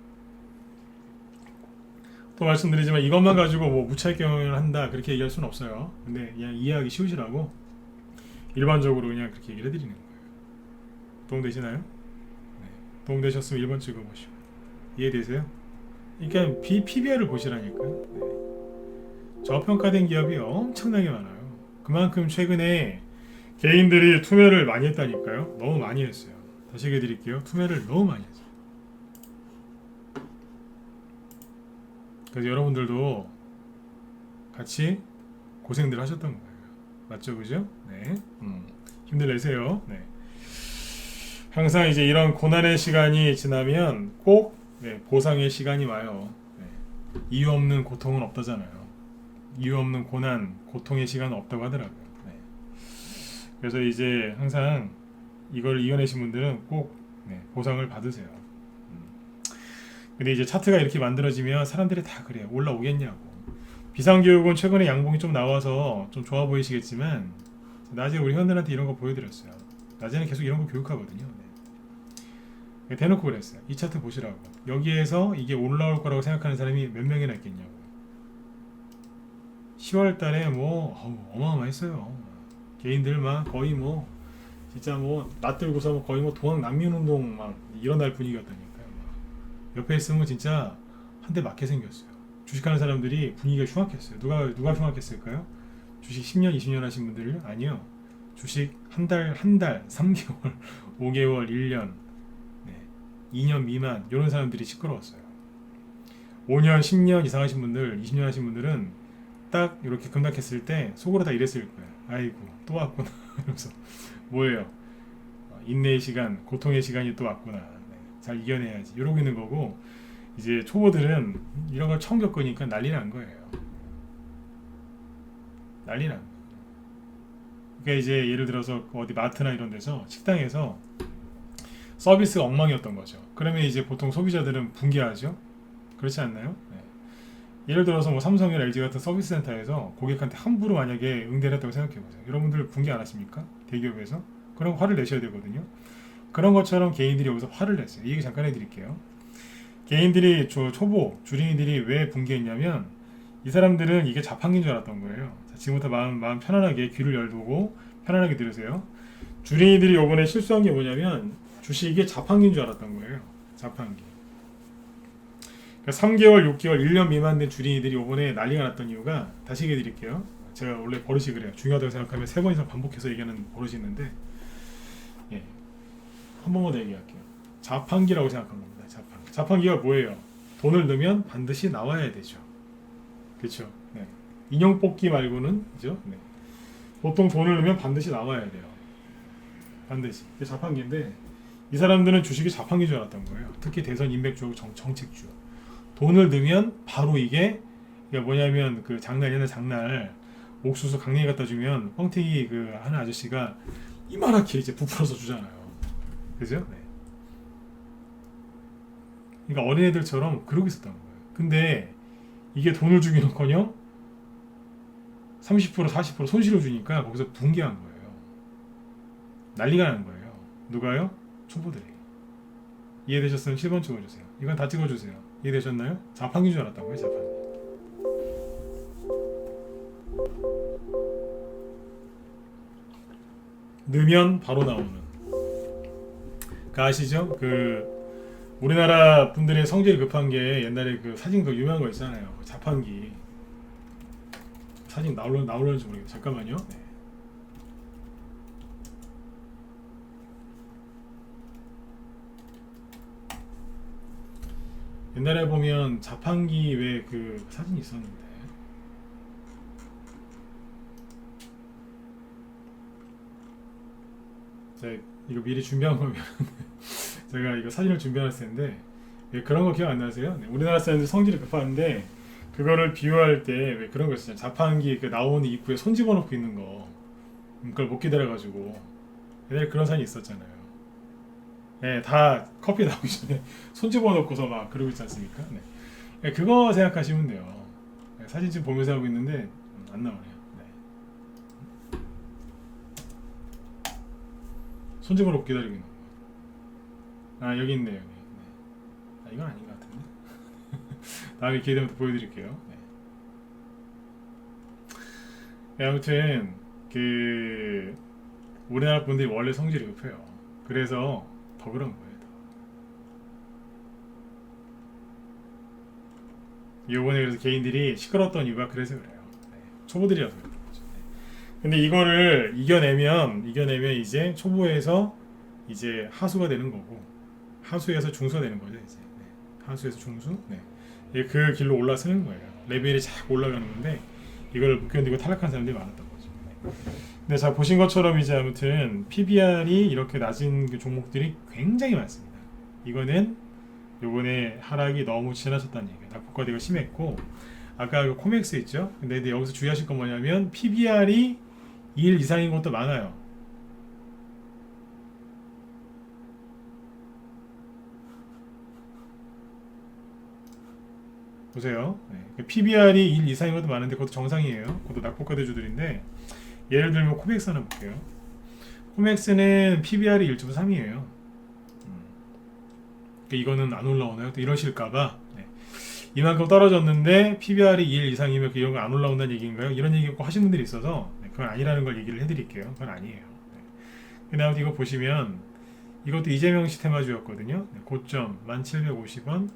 또 말씀드리지만 이것만 가지고 뭐 무차익 경영을 한다 그렇게 얘기할 수는 없어요. 근데 그냥 이해하기 쉬우시라고 일반적으로 그냥 그렇게 얘기를 해드리는 거예요. 도움되시나요? 네. 도움되셨으면 1번 찍어보시고 이해되세요? 그러니까 PBR을 보시라니까요. 네. 저평가된 기업이 엄청나게 많아요. 그만큼 최근에 개인들이 투매를 많이 했다니까요. 너무 많이 했어요. 다시 얘기해 드릴게요. 투매를 너무 많이 했어요. 그래서 여러분들도 같이 고생들 하셨던 거예요. 맞죠, 그죠? 네, 힘들 내세요. 네. 항상 이제 이런 고난의 시간이 지나면 꼭 보상의 시간이 와요. 네. 이유 없는 고통은 없다잖아요. 이유 없는 고난, 고통의 시간은 없다고 하더라고요. 네. 그래서 이제 항상 이걸 이겨내신 분들은 꼭 보상을 받으세요. 근데 이제 차트가 이렇게 만들어지면 사람들이 다 그래요. 올라오겠냐고. 비상교육은 최근에 양봉이 좀 나와서 좀 좋아 보이시겠지만 낮에 우리 회원들한테 이런 거 보여드렸어요. 낮에는 계속 이런 거 교육하거든요. 네. 대놓고 그랬어요. 이 차트 보시라고. 여기에서 이게 올라올 거라고 생각하는 사람이 몇 명이나 있겠냐고. 10월 달에 뭐 어마어마했어요. 개인들 막 거의 뭐 진짜 뭐 낯들고서 뭐 거의 뭐 동학 난민운동 막 일어날 분위기였다니까요. 옆에 있으면 진짜 한 대 맞게 생겼어요. 주식하는 사람들이 분위기가 흉악했어요. 누가 흉악했을까요? 주식 10년, 20년 하신 분들요? 아니요. 주식 한 달, 3개월, 5개월, 1년 2년 미만 이런 사람들이 시끄러웠어요. 5년, 10년 이상 하신 분들, 20년 하신 분들은 딱 이렇게 급락했을 때 속으로 다 이랬을 거예요. 아이고 또 왔구나. 이러면서 뭐예요? 인내의 시간, 고통의 시간이 또 왔구나. 네, 잘 이겨내야지. 이러고 있는 거고, 이제 초보들은 이런 걸 처음 겪으니까 난리 난 거예요. 난리 난 거예요. 그러니까 이제 예를 들어서 어디 마트나 이런 데서 식당에서 서비스가 엉망이었던 거죠. 그러면 이제 보통 소비자들은 분개하죠. 그렇지 않나요? 네. 예를 들어서 뭐 삼성이나 LG 같은 서비스 센터에서 고객한테 함부로 만약에 응대를 했다고 생각해 보세요. 여러분들 분개 안 하십니까? 대기업에서? 그럼 화를 내셔야 되거든요. 그런 것처럼 개인들이 여기서 화를 냈어요. 이 얘기 잠깐 해드릴게요. 개인들이 초보 주린이들이 왜 분개했냐면 이 사람들은 이게 자판기인 줄 알았던 거예요. 자, 지금부터 마음 편안하게 귀를 열두고 편안하게 들으세요. 주린이들이 요번에 실수한 게 뭐냐면 주식이 자판기인 줄 알았던 거예요. 자판기. 그러니까 3개월, 6개월, 1년 미만 된 주린이들이 요번에 난리가 났던 이유가 다시 얘기해 드릴게요. 제가 원래 버릇이 그래요. 중요하다고 생각하면 3번 이상 반복해서 얘기하는 버릇이 있는데, 예, 한 번만 더 얘기할게요. 자판기라고 생각한 겁니다. 자판기. 자판기가 뭐예요? 돈을 넣으면 반드시 나와야 되죠. 그렇죠? 네. 인형 뽑기 말고는, 그죠? 네. 보통 돈을 넣으면 반드시 나와야 돼요. 반드시. 이게 자판기인데 이 사람들은 주식이 자판기인 줄 알았던 거예요. 특히 대선 인맥주, 정책주. 돈을 넣으면 바로 이게 뭐냐면 그 장날 옥수수 강냉이 갖다 주면 뻥튀기 그 하는 아저씨가 이만하게 이제 부풀어서 주잖아요. 그죠? 네. 그러니까 어린애들처럼 그러고 있었던 거예요. 근데 이게 돈을 주기는커녕 30% 40% 손실을 주니까 거기서 붕괴한 거예요. 난리가 난 거예요. 누가요? 초보들이. 이해되셨으면 7번 찍어주세요. 이건 다 찍어주세요. 이해되셨나요? 자판기인 줄 알았다고요. 자판기. 넣으면 바로 나오는. 그 아시죠? 그 우리나라 분들의 성질이 급한 게 옛날에 그 사진 그 유명한 거 있잖아요. 자판기. 사진 나올는지 모르겠어요. 잠깐만요. 네. 옛날에 보면 자판기 외에 그 사진이 있었는데 제가 이거 미리 준비한 거면 제가 이거 사진을 준비했을 텐데 왜 그런 거 기억 안 나세요? 네, 우리나라 사람들 성질이 급한데 그거를 비유할 때 왜 그런 거 있었잖아요. 자판기 그 나오는 입구에 손 집어넣고 있는 거 그걸 못 기다려가지고 옛날에 그런 사진이 있었잖아요. 네, 다 커피 나오기 전에 손 집어넣고서 막 그러고 있지 않습니까? 네. 네, 그거 생각하시면 돼요. 네, 사진 지금 보면서 하고 있는데 안 나오네요. 네. 손 집어넣고 기다리고 있는 거. 아 여기 있네요. 여기. 네. 아, 이건 아닌 것 같은데. 다음에 기회 되면 또 보여드릴게요. 네. 네, 아무튼 그 우리나라 분들이 원래 성질이 급해요. 그래서 더 그런 거예요. 요번에 그래서 개인들이 시끄러웠던 이유가 그래서 그래요. 네. 초보들이라서 그런 거죠. 네. 근데 이거를 이겨내면 이제 초보에서 이제 하수가 되는 거고 하수에서 중수가 되는 거죠. 이제 네. 하수에서 중수. 네. 그 길로 올라서는 거예요. 레벨이 자꾸 올라가는 건데 이걸 못 견디고 탈락한 사람들이 많았던 거죠. 네. 네, 자 보신 것처럼 이제 아무튼 PBR이 이렇게 낮은 그 종목들이 굉장히 많습니다. 이거는 요번에 하락이 너무 지나쳤다는 얘기예요. 낙폭과대가 심했고 아까 그 코맥스 있죠? 근데 여기서 주의하실 건 뭐냐면 PBR이 1 이상인 것도 많아요. 보세요. 네. PBR이 1 이상인 것도 많은데 그것도 정상이에요. 그것도 낙폭과대주들인데 예를 들면 코맥스 하나 볼게요. 코맥스는 PBR이 1.3이에요. 이거는 안 올라오나요? 또 이러실까봐 네. 이만큼 떨어졌는데 PBR이 1 이상이면 이런 거 안 올라온다는 얘기인가요? 이런 얘기 꼭 하시는 분들이 있어서 네, 그건 아니라는 걸 얘기를 해드릴게요. 그건 아니에요. 네. 근데 아무튼 이거 보시면 이것도 이재명 씨 테마주였거든요. 네, 고점 1750원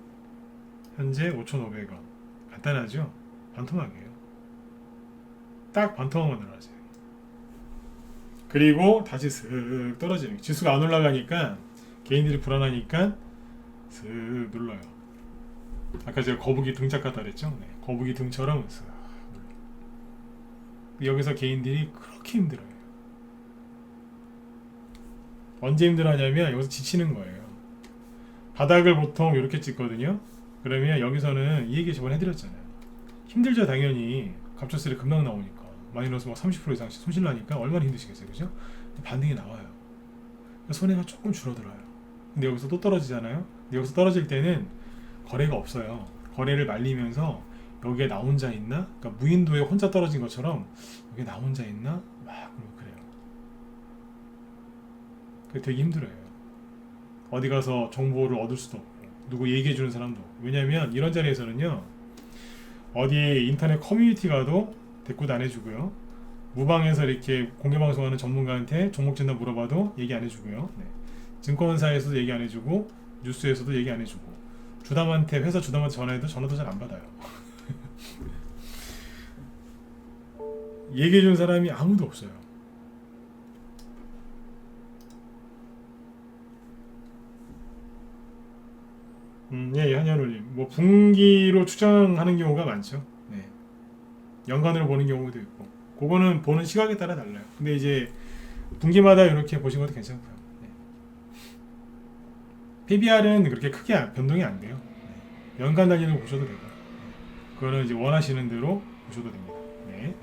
현재 5,500원 간단하죠? 반토막이에요. 딱 반토막만 올라가세요. 그리고 다시 슥 떨어지는 지수가 안 올라가니까 개인들이 불안하니까 슥 눌러요. 아까 제가 거북이 등짝 같다 그랬죠? 네, 거북이 등처럼 슥 눌러요. 여기서 개인들이 그렇게 힘들어요. 언제 힘들어하냐면 여기서 지치는 거예요. 바닥을 보통 이렇게 찍거든요. 그러면 여기서는 이 얘기 저번에 해드렸잖아요. 힘들죠 당연히. 갑작스레 급락 나오니까 마이너스 막 30% 이상씩 손실 나니까 얼마나 힘드시겠어요, 그죠? 반등이 나와요. 손해가 조금 줄어들어요. 근데 여기서 또 떨어지잖아요. 근데 여기서 떨어질 때는 거래가 없어요. 거래를 말리면서 여기에 나 혼자 있나? 그러니까 무인도에 혼자 떨어진 것처럼 여기에 나 혼자 있나? 막 그래요. 그게 되게 힘들어요. 어디 가서 정보를 얻을 수도 없고 누구 얘기해 주는 사람도 없고. 왜냐면 이런 자리에서는요, 어디 인터넷 커뮤니티 가도 대꾸도 안 해주고요, 무방에서 이렇게 공개 방송하는 전문가한테 종목 진단 물어봐도 얘기 안 해주고요, 네. 증권사에서도 얘기 안 해주고 뉴스에서도 얘기 안 해주고 주담한테, 회사 주담한테 전화해도 전화도 잘 안 받아요. 얘기해 주는 사람이 아무도 없어요. 예, 한현울님. 뭐 분기로 추정하는 경우가 많죠. 네. 연간으로 보는 경우도 있고, 그거는 보는 시각에 따라 달라요. 근데 이제 분기마다 이렇게 보신 것도 괜찮고요. 네. PBR은 그렇게 크게 변동이 안 돼요. 네. 연간 단위로 보셔도 되고, 그거는 이제 원하시는 대로 보셔도 됩니다. 네.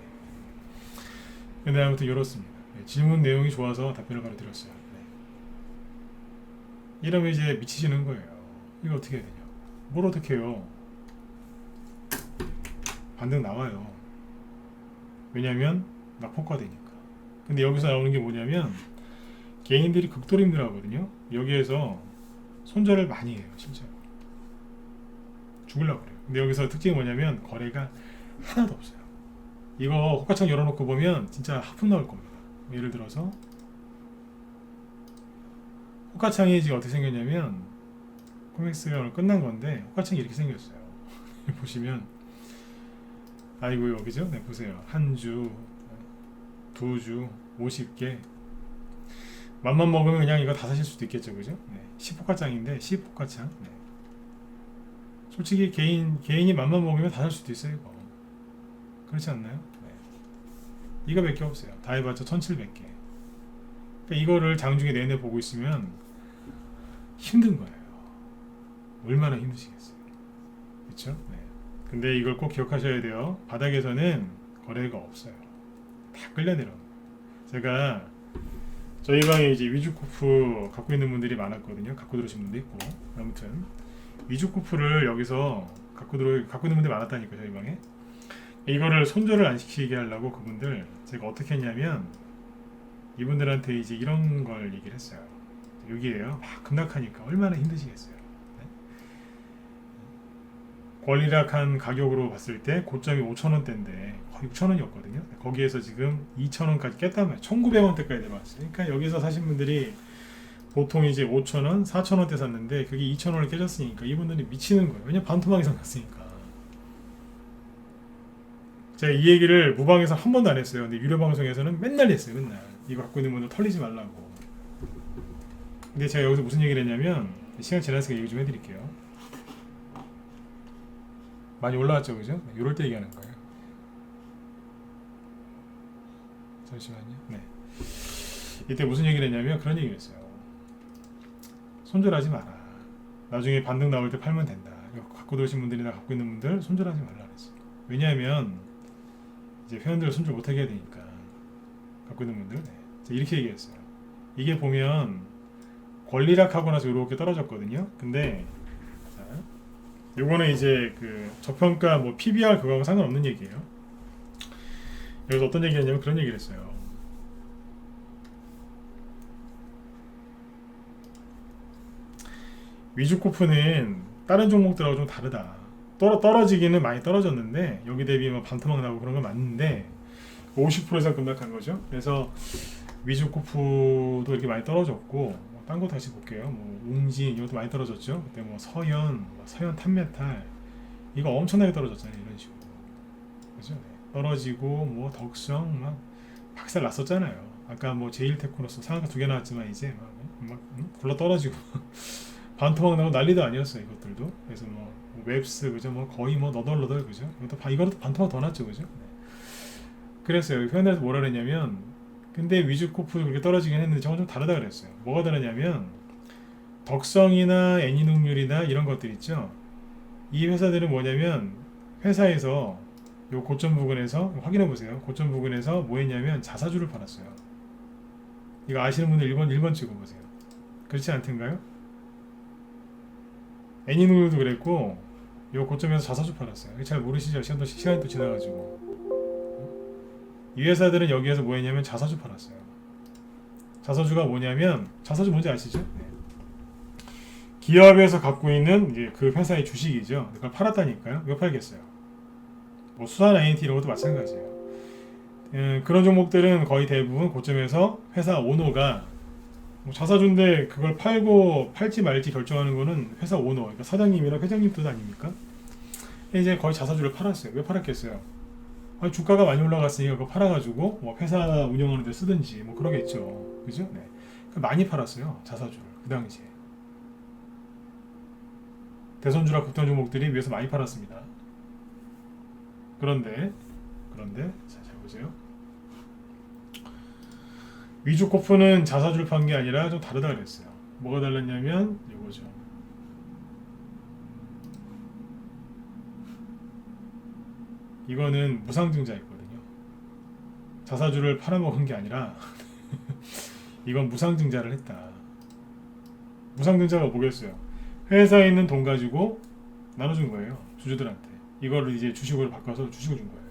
근데 아무튼 이렇습니다. 네. 질문 내용이 좋아서 답변을 바로 드렸어요. 네. 이러면 이제 미치시는 거예요. 이거 어떻게 해야 되냐? 뭘 어떻게 해요? 반등 나와요. 왜냐면 낙폭과 되니까. 근데 여기서 나오는 게 뭐냐면 개인들이 극도로 힘들어하거든요. 여기에서 손절을 많이 해요, 진짜. 죽으려고 그래요. 근데 여기서 특징이 뭐냐면 거래가 하나도 없어요. 이거 호가창 열어놓고 보면 진짜 하품 나올 겁니다. 예를 들어서 호가창이 지금 어떻게 생겼냐면, 코믹스가 오늘 끝난 건데 호가창이 이렇게 생겼어요. 보시면 아이고 여기죠? 네, 보세요. 한 주, 두 주, 50개. 맘만 먹으면 그냥 이거 다 사실 수도 있겠죠, 그죠? 네, 10호가창인데 10호가창. 네. 솔직히 개인이 맘만 먹으면 다 살 수도 있어요, 이거. 그렇지 않나요? 네. 이거 몇 개 없어요. 다 해봤자 1700개. 그러니까 이거를 장중에 내내 보고 있으면 힘든 거예요. 얼마나 힘드시겠어요. 그렇죠? 네. 근데 이걸 꼭 기억하셔야 돼요. 바닥에서는 거래가 없어요. 다 끌려내려요. 제가 저희 방에 이제 위주쿠프 갖고 있는 분들이 많았거든요. 갖고 들어오신 분도 있고. 아무튼 위주쿠프를 여기서 갖고 있는 분들이 많았다니까, 저희 방에. 이거를 손절을 안 시키게 하려고 그분들 제가 어떻게 했냐면, 이분들한테 이제 이런 걸 얘기를 했어요. 여기에요. 막 급락하니까 얼마나 힘드시겠어요. 권리락한 가격으로 봤을 때 고점이 5,000원대인데 거의 6,000원이었거든요. 거기에서 지금 2,000원까지 깼단 말이에요. 1,900원대까지 내려왔어요. 그러니까 여기서 사신 분들이 보통 이제 5,000원, 4,000원대 샀는데 그게 2,000원을 깨졌으니까 이분들이 미치는 거예요. 왜냐면 반토막 이상 났으니까. 제가 이 얘기를 무방에서 한 번도 안 했어요. 근데 유료 방송에서는 맨날 했어요. 맨날. 이거 갖고 있는 분들 털리지 말라고. 근데 제가 여기서 무슨 얘기를 했냐면, 시간 지나서 얘기 좀 해드릴게요. 많이 올라왔죠, 그죠? 네, 이럴 때 얘기하는 거예요. 잠시만요. 네. 이때 무슨 얘기를 했냐면 그런 얘기를 했어요. 손절하지 마라. 나중에 반등 나올 때 팔면 된다. 이거 갖고 들으신 분들이나 갖고 있는 분들 손절하지 말라 그랬어요. 왜냐하면 이제 회원들 손절 못하게 해야 되니까. 갖고 있는 분들. 네. 이렇게 얘기했어요. 이게 보면 권리락하고 나서 이렇게 떨어졌거든요. 근데 요거는 이제 그 저평가 뭐 PBR 그거하고 상관없는 얘기예요. 여기서 어떤 얘기를 했냐면 그런 얘기를 했어요. 위주코프는 다른 종목들하고 좀 다르다. 떨어지기는 많이 떨어졌는데 여기 대비 뭐 반토막 나고 그런 건 맞는데 50% 이상 급락한 거죠. 그래서 위주코프도 이렇게 많이 떨어졌고, 딴 거 다시 볼게요. 뭐 웅진 이것도 많이 떨어졌죠. 그때 뭐 서현 탄메탈 이거 엄청나게 떨어졌잖아요. 이런 식으로. 그죠? 네. 떨어지고 뭐 덕성 막 박살 났었잖아요. 아까 뭐 제일테크노스 상한가 2개 나왔지만 이제 막 굴러 떨어지고 반토막 나고 난리도 아니었어요 이것들도. 그래서 뭐 웹스 그죠, 뭐 거의 뭐 너덜너덜 그죠. 이것도 반토막 더 났죠 그죠. 네. 그랬어요. 회원들에서 뭐라 그랬냐면, 근데 위즈코프 그렇게 떨어지긴 했는데 저건 좀 다르다 그랬어요. 뭐가 다르냐면 덕성이나 애니능률이나 이런 것들 있죠. 이 회사들은 뭐냐면 회사에서 요 고점 부근에서 확인해 보세요. 고점 부근에서 뭐 했냐면 자사주를 팔았어요. 이거 아시는 분들 1번 찍어보세요. 그렇지 않던가요? 애니능률도 그랬고 요 고점에서 자사주 팔았어요. 잘 모르시죠? 시간이 또 지나가지고. 이 회사들은 여기에서 뭐 했냐면 자사주 팔았어요. 자사주가 뭐냐면, 자사주 뭔지 아시죠? 네. 기업에서 갖고 있는 이제 그 회사의 주식이죠. 그걸 팔았다니까요. 왜 팔겠어요? 뭐 수산 INT 이런 것도 마찬가지예요. 그런 종목들은 거의 대부분 고점에서 회사 오너가 뭐 자사주인데 그걸 팔지 말지 결정하는 거는 회사 오너, 그러니까 사장님이랑 회장님 뜻 아닙니까? 이제 거의 자사주를 팔았어요. 왜 팔았겠어요? 아니, 주가가 많이 올라갔으니까 그거 팔아가지고 뭐 회사 운영하는 데 쓰든지 뭐 그러겠죠. 그죠? 네. 많이 팔았어요. 자사주를. 그 당시에. 대선주라 급등 종목들이 위에서 많이 팔았습니다. 그런데 자, 잘 보세요. 위주코프는 자사주를 판 게 아니라 좀 다르다 그랬어요. 뭐가 달랐냐면 이거죠. 이거는 무상증자였거든요. 자사주를 팔아먹은 게 아니라 이건 무상증자를 했다. 무상증자가 뭐겠어요? 회사에 있는 돈 가지고 나눠준 거예요. 주주들한테. 이거를 이제 주식으로 바꿔서 주식을 준 거예요.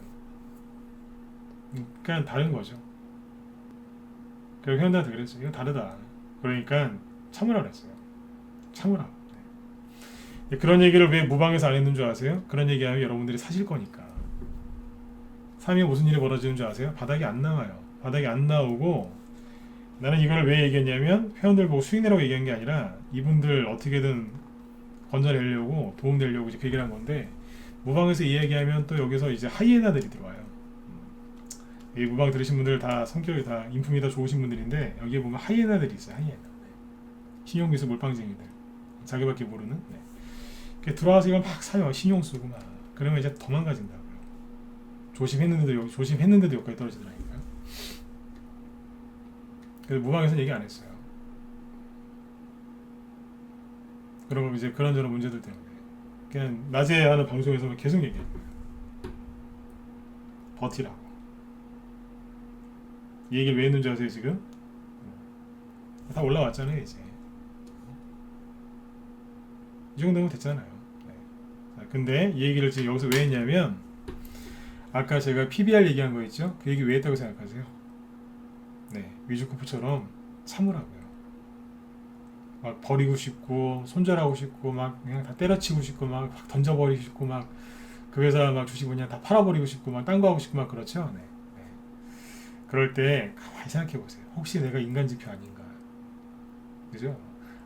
그냥 다른 거죠. 그래서 회원들한테 그랬어요. 이건 다르다. 그러니까 참으라 그랬어요. 참으라. 네. 그런 얘기를 왜 무방에서 안 했는 줄 아세요? 그런 얘기하면 여러분들이 사실 거니까. 3위에 무슨 일이 벌어지는 줄 아세요? 바닥이 안 나와요. 바닥이 안 나오고, 나는 이걸 왜 얘기했냐면 회원들 보고 수익 내라고 얘기한 게 아니라 이분들 어떻게든 건져내려고 도움되려고 이제 그 얘기를 한 건데, 무방에서 이야기하면 또 여기서 이제 하이에나들이 들어와요. 이 무방 들으신 분들 다 성격이 다 인품이 다 좋으신 분들인데 여기에 보면 하이에나들이 있어요. 하이에나. 신용기수 몰빵쟁이들. 자기밖에 모르는. 네. 들어와서 이걸 막 사요. 신용 쓰고 막. 그러면 이제 더 망가진다고요. 조심했는데도 여기까지 떨어지더라니까요. 그래서 무방에서는 얘기 안 했어요. 그러면 이제 그런저런 문제들 때문에 그냥 낮에 하는 방송에서만 계속 얘기해요. 버티라고. 이 얘기를 왜 했는지 아세요 지금? 다 올라왔잖아요 이제. 이 정도면 됐잖아요. 네. 자, 근데 이 얘기를 지금 여기서 왜 했냐면 아까 제가 PBR 얘기한 거 있죠? 그 얘기 왜 했다고 생각하세요? 네, 위주코프처럼 참으라고요. 막 버리고 싶고 손절하고 싶고 막 그냥 다 때려치고 싶고 막 던져버리고 싶고 막 그 회사 막 주식 그냥 다 팔아버리고 싶고 막 딴 거 하고 싶고 막 그렇죠. 네. 네. 그럴 때 가만히 생각해 보세요. 혹시 내가 인간지표 아닌가? 그죠?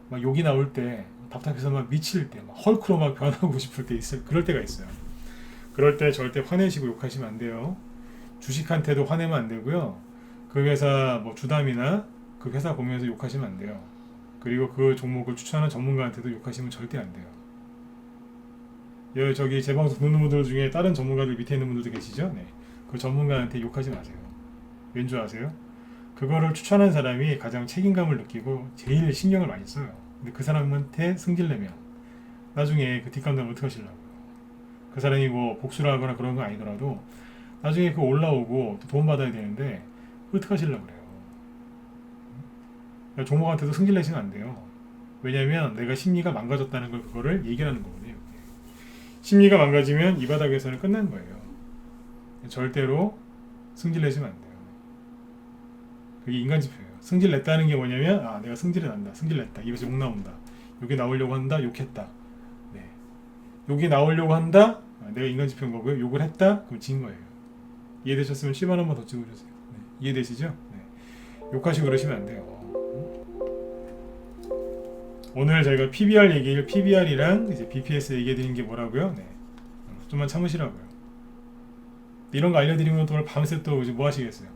막 욕이 나올 때 답답해서 막 미칠 때 막 헐크로 막 변하고 싶을 때 있어요. 그럴 때가 있어요. 그럴 때 절대 화내시고 욕하시면 안 돼요. 주식한테도 화내면 안 되고요. 그 회사 뭐 주담이나 그 회사 보면서 욕하시면 안 돼요. 그리고 그 종목을 추천하는 전문가한테도 욕하시면 절대 안 돼요. 저기 제 방송 듣는 분들 중에 다른 전문가들 밑에 있는 분들도 계시죠? 네. 그 전문가한테 욕하지 마세요. 왠 줄 아세요? 그거를 추천한 사람이 가장 책임감을 느끼고 제일 신경을 많이 써요. 근데 그 사람한테 승질내면 나중에 그 뒷감당을 어떻게 하시려고요? 그 사람이 뭐 복수를 하거나 그런 거 아니더라도 나중에 그거 올라오고 또 돈 받아야 되는데 어떻게 하시려고 그래요? 그러니까 종목한테도 승질내시면 안 돼요. 왜냐면 내가 심리가 망가졌다는 걸 그거를 얘기하는 거거든요. 심리가 망가지면 이 바닥에서는 끝난 거예요. 절대로 승질내시면 안 돼요. 그게 인간지표예요. 승질냈다는 게 뭐냐면 아 내가 승질이 난다. 승질냈다. 입에서 욕 나온다. 욕이 나오려고 한다. 욕했다. 네. 욕이 나오려고 한다. 아, 내가 인간지표인 거고요. 욕을 했다. 그럼 진 거예요. 이해되셨으면 10만 원만 더 찍어주세요. 네. 이해되시죠? 네. 욕하시고 그러시면 안 돼요. 오늘 저희가 PBR이랑 이제 BPS 얘기해드린 게 뭐라고요? 네. 좀만 참으시라고요. 이런 거 알려드리면 또 오늘 밤새 또 이제 뭐 하시겠어요?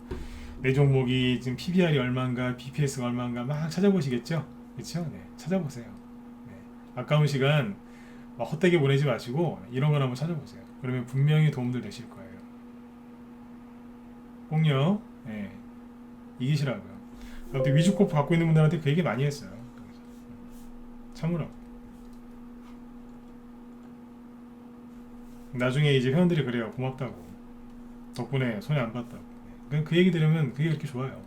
내 종목이 지금 PBR이 얼마인가, BPS가 얼마인가 막 찾아보시겠죠? 그렇죠? 네. 찾아보세요. 네. 아까운 시간 헛되게 보내지 마시고 이런 걸 한번 찾아보세요. 그러면 분명히 도움들 되실 거예요. 꼭요. 예. 이기시라고요. 또 위주코프 갖고 있는 분들한테 그 얘기 많이 했어요. 참으라고. 나중에 이제 회원들이 그래요. 고맙다고. 덕분에 손해 안 봤다고. 그 얘기 들으면 그게 이렇게 좋아요.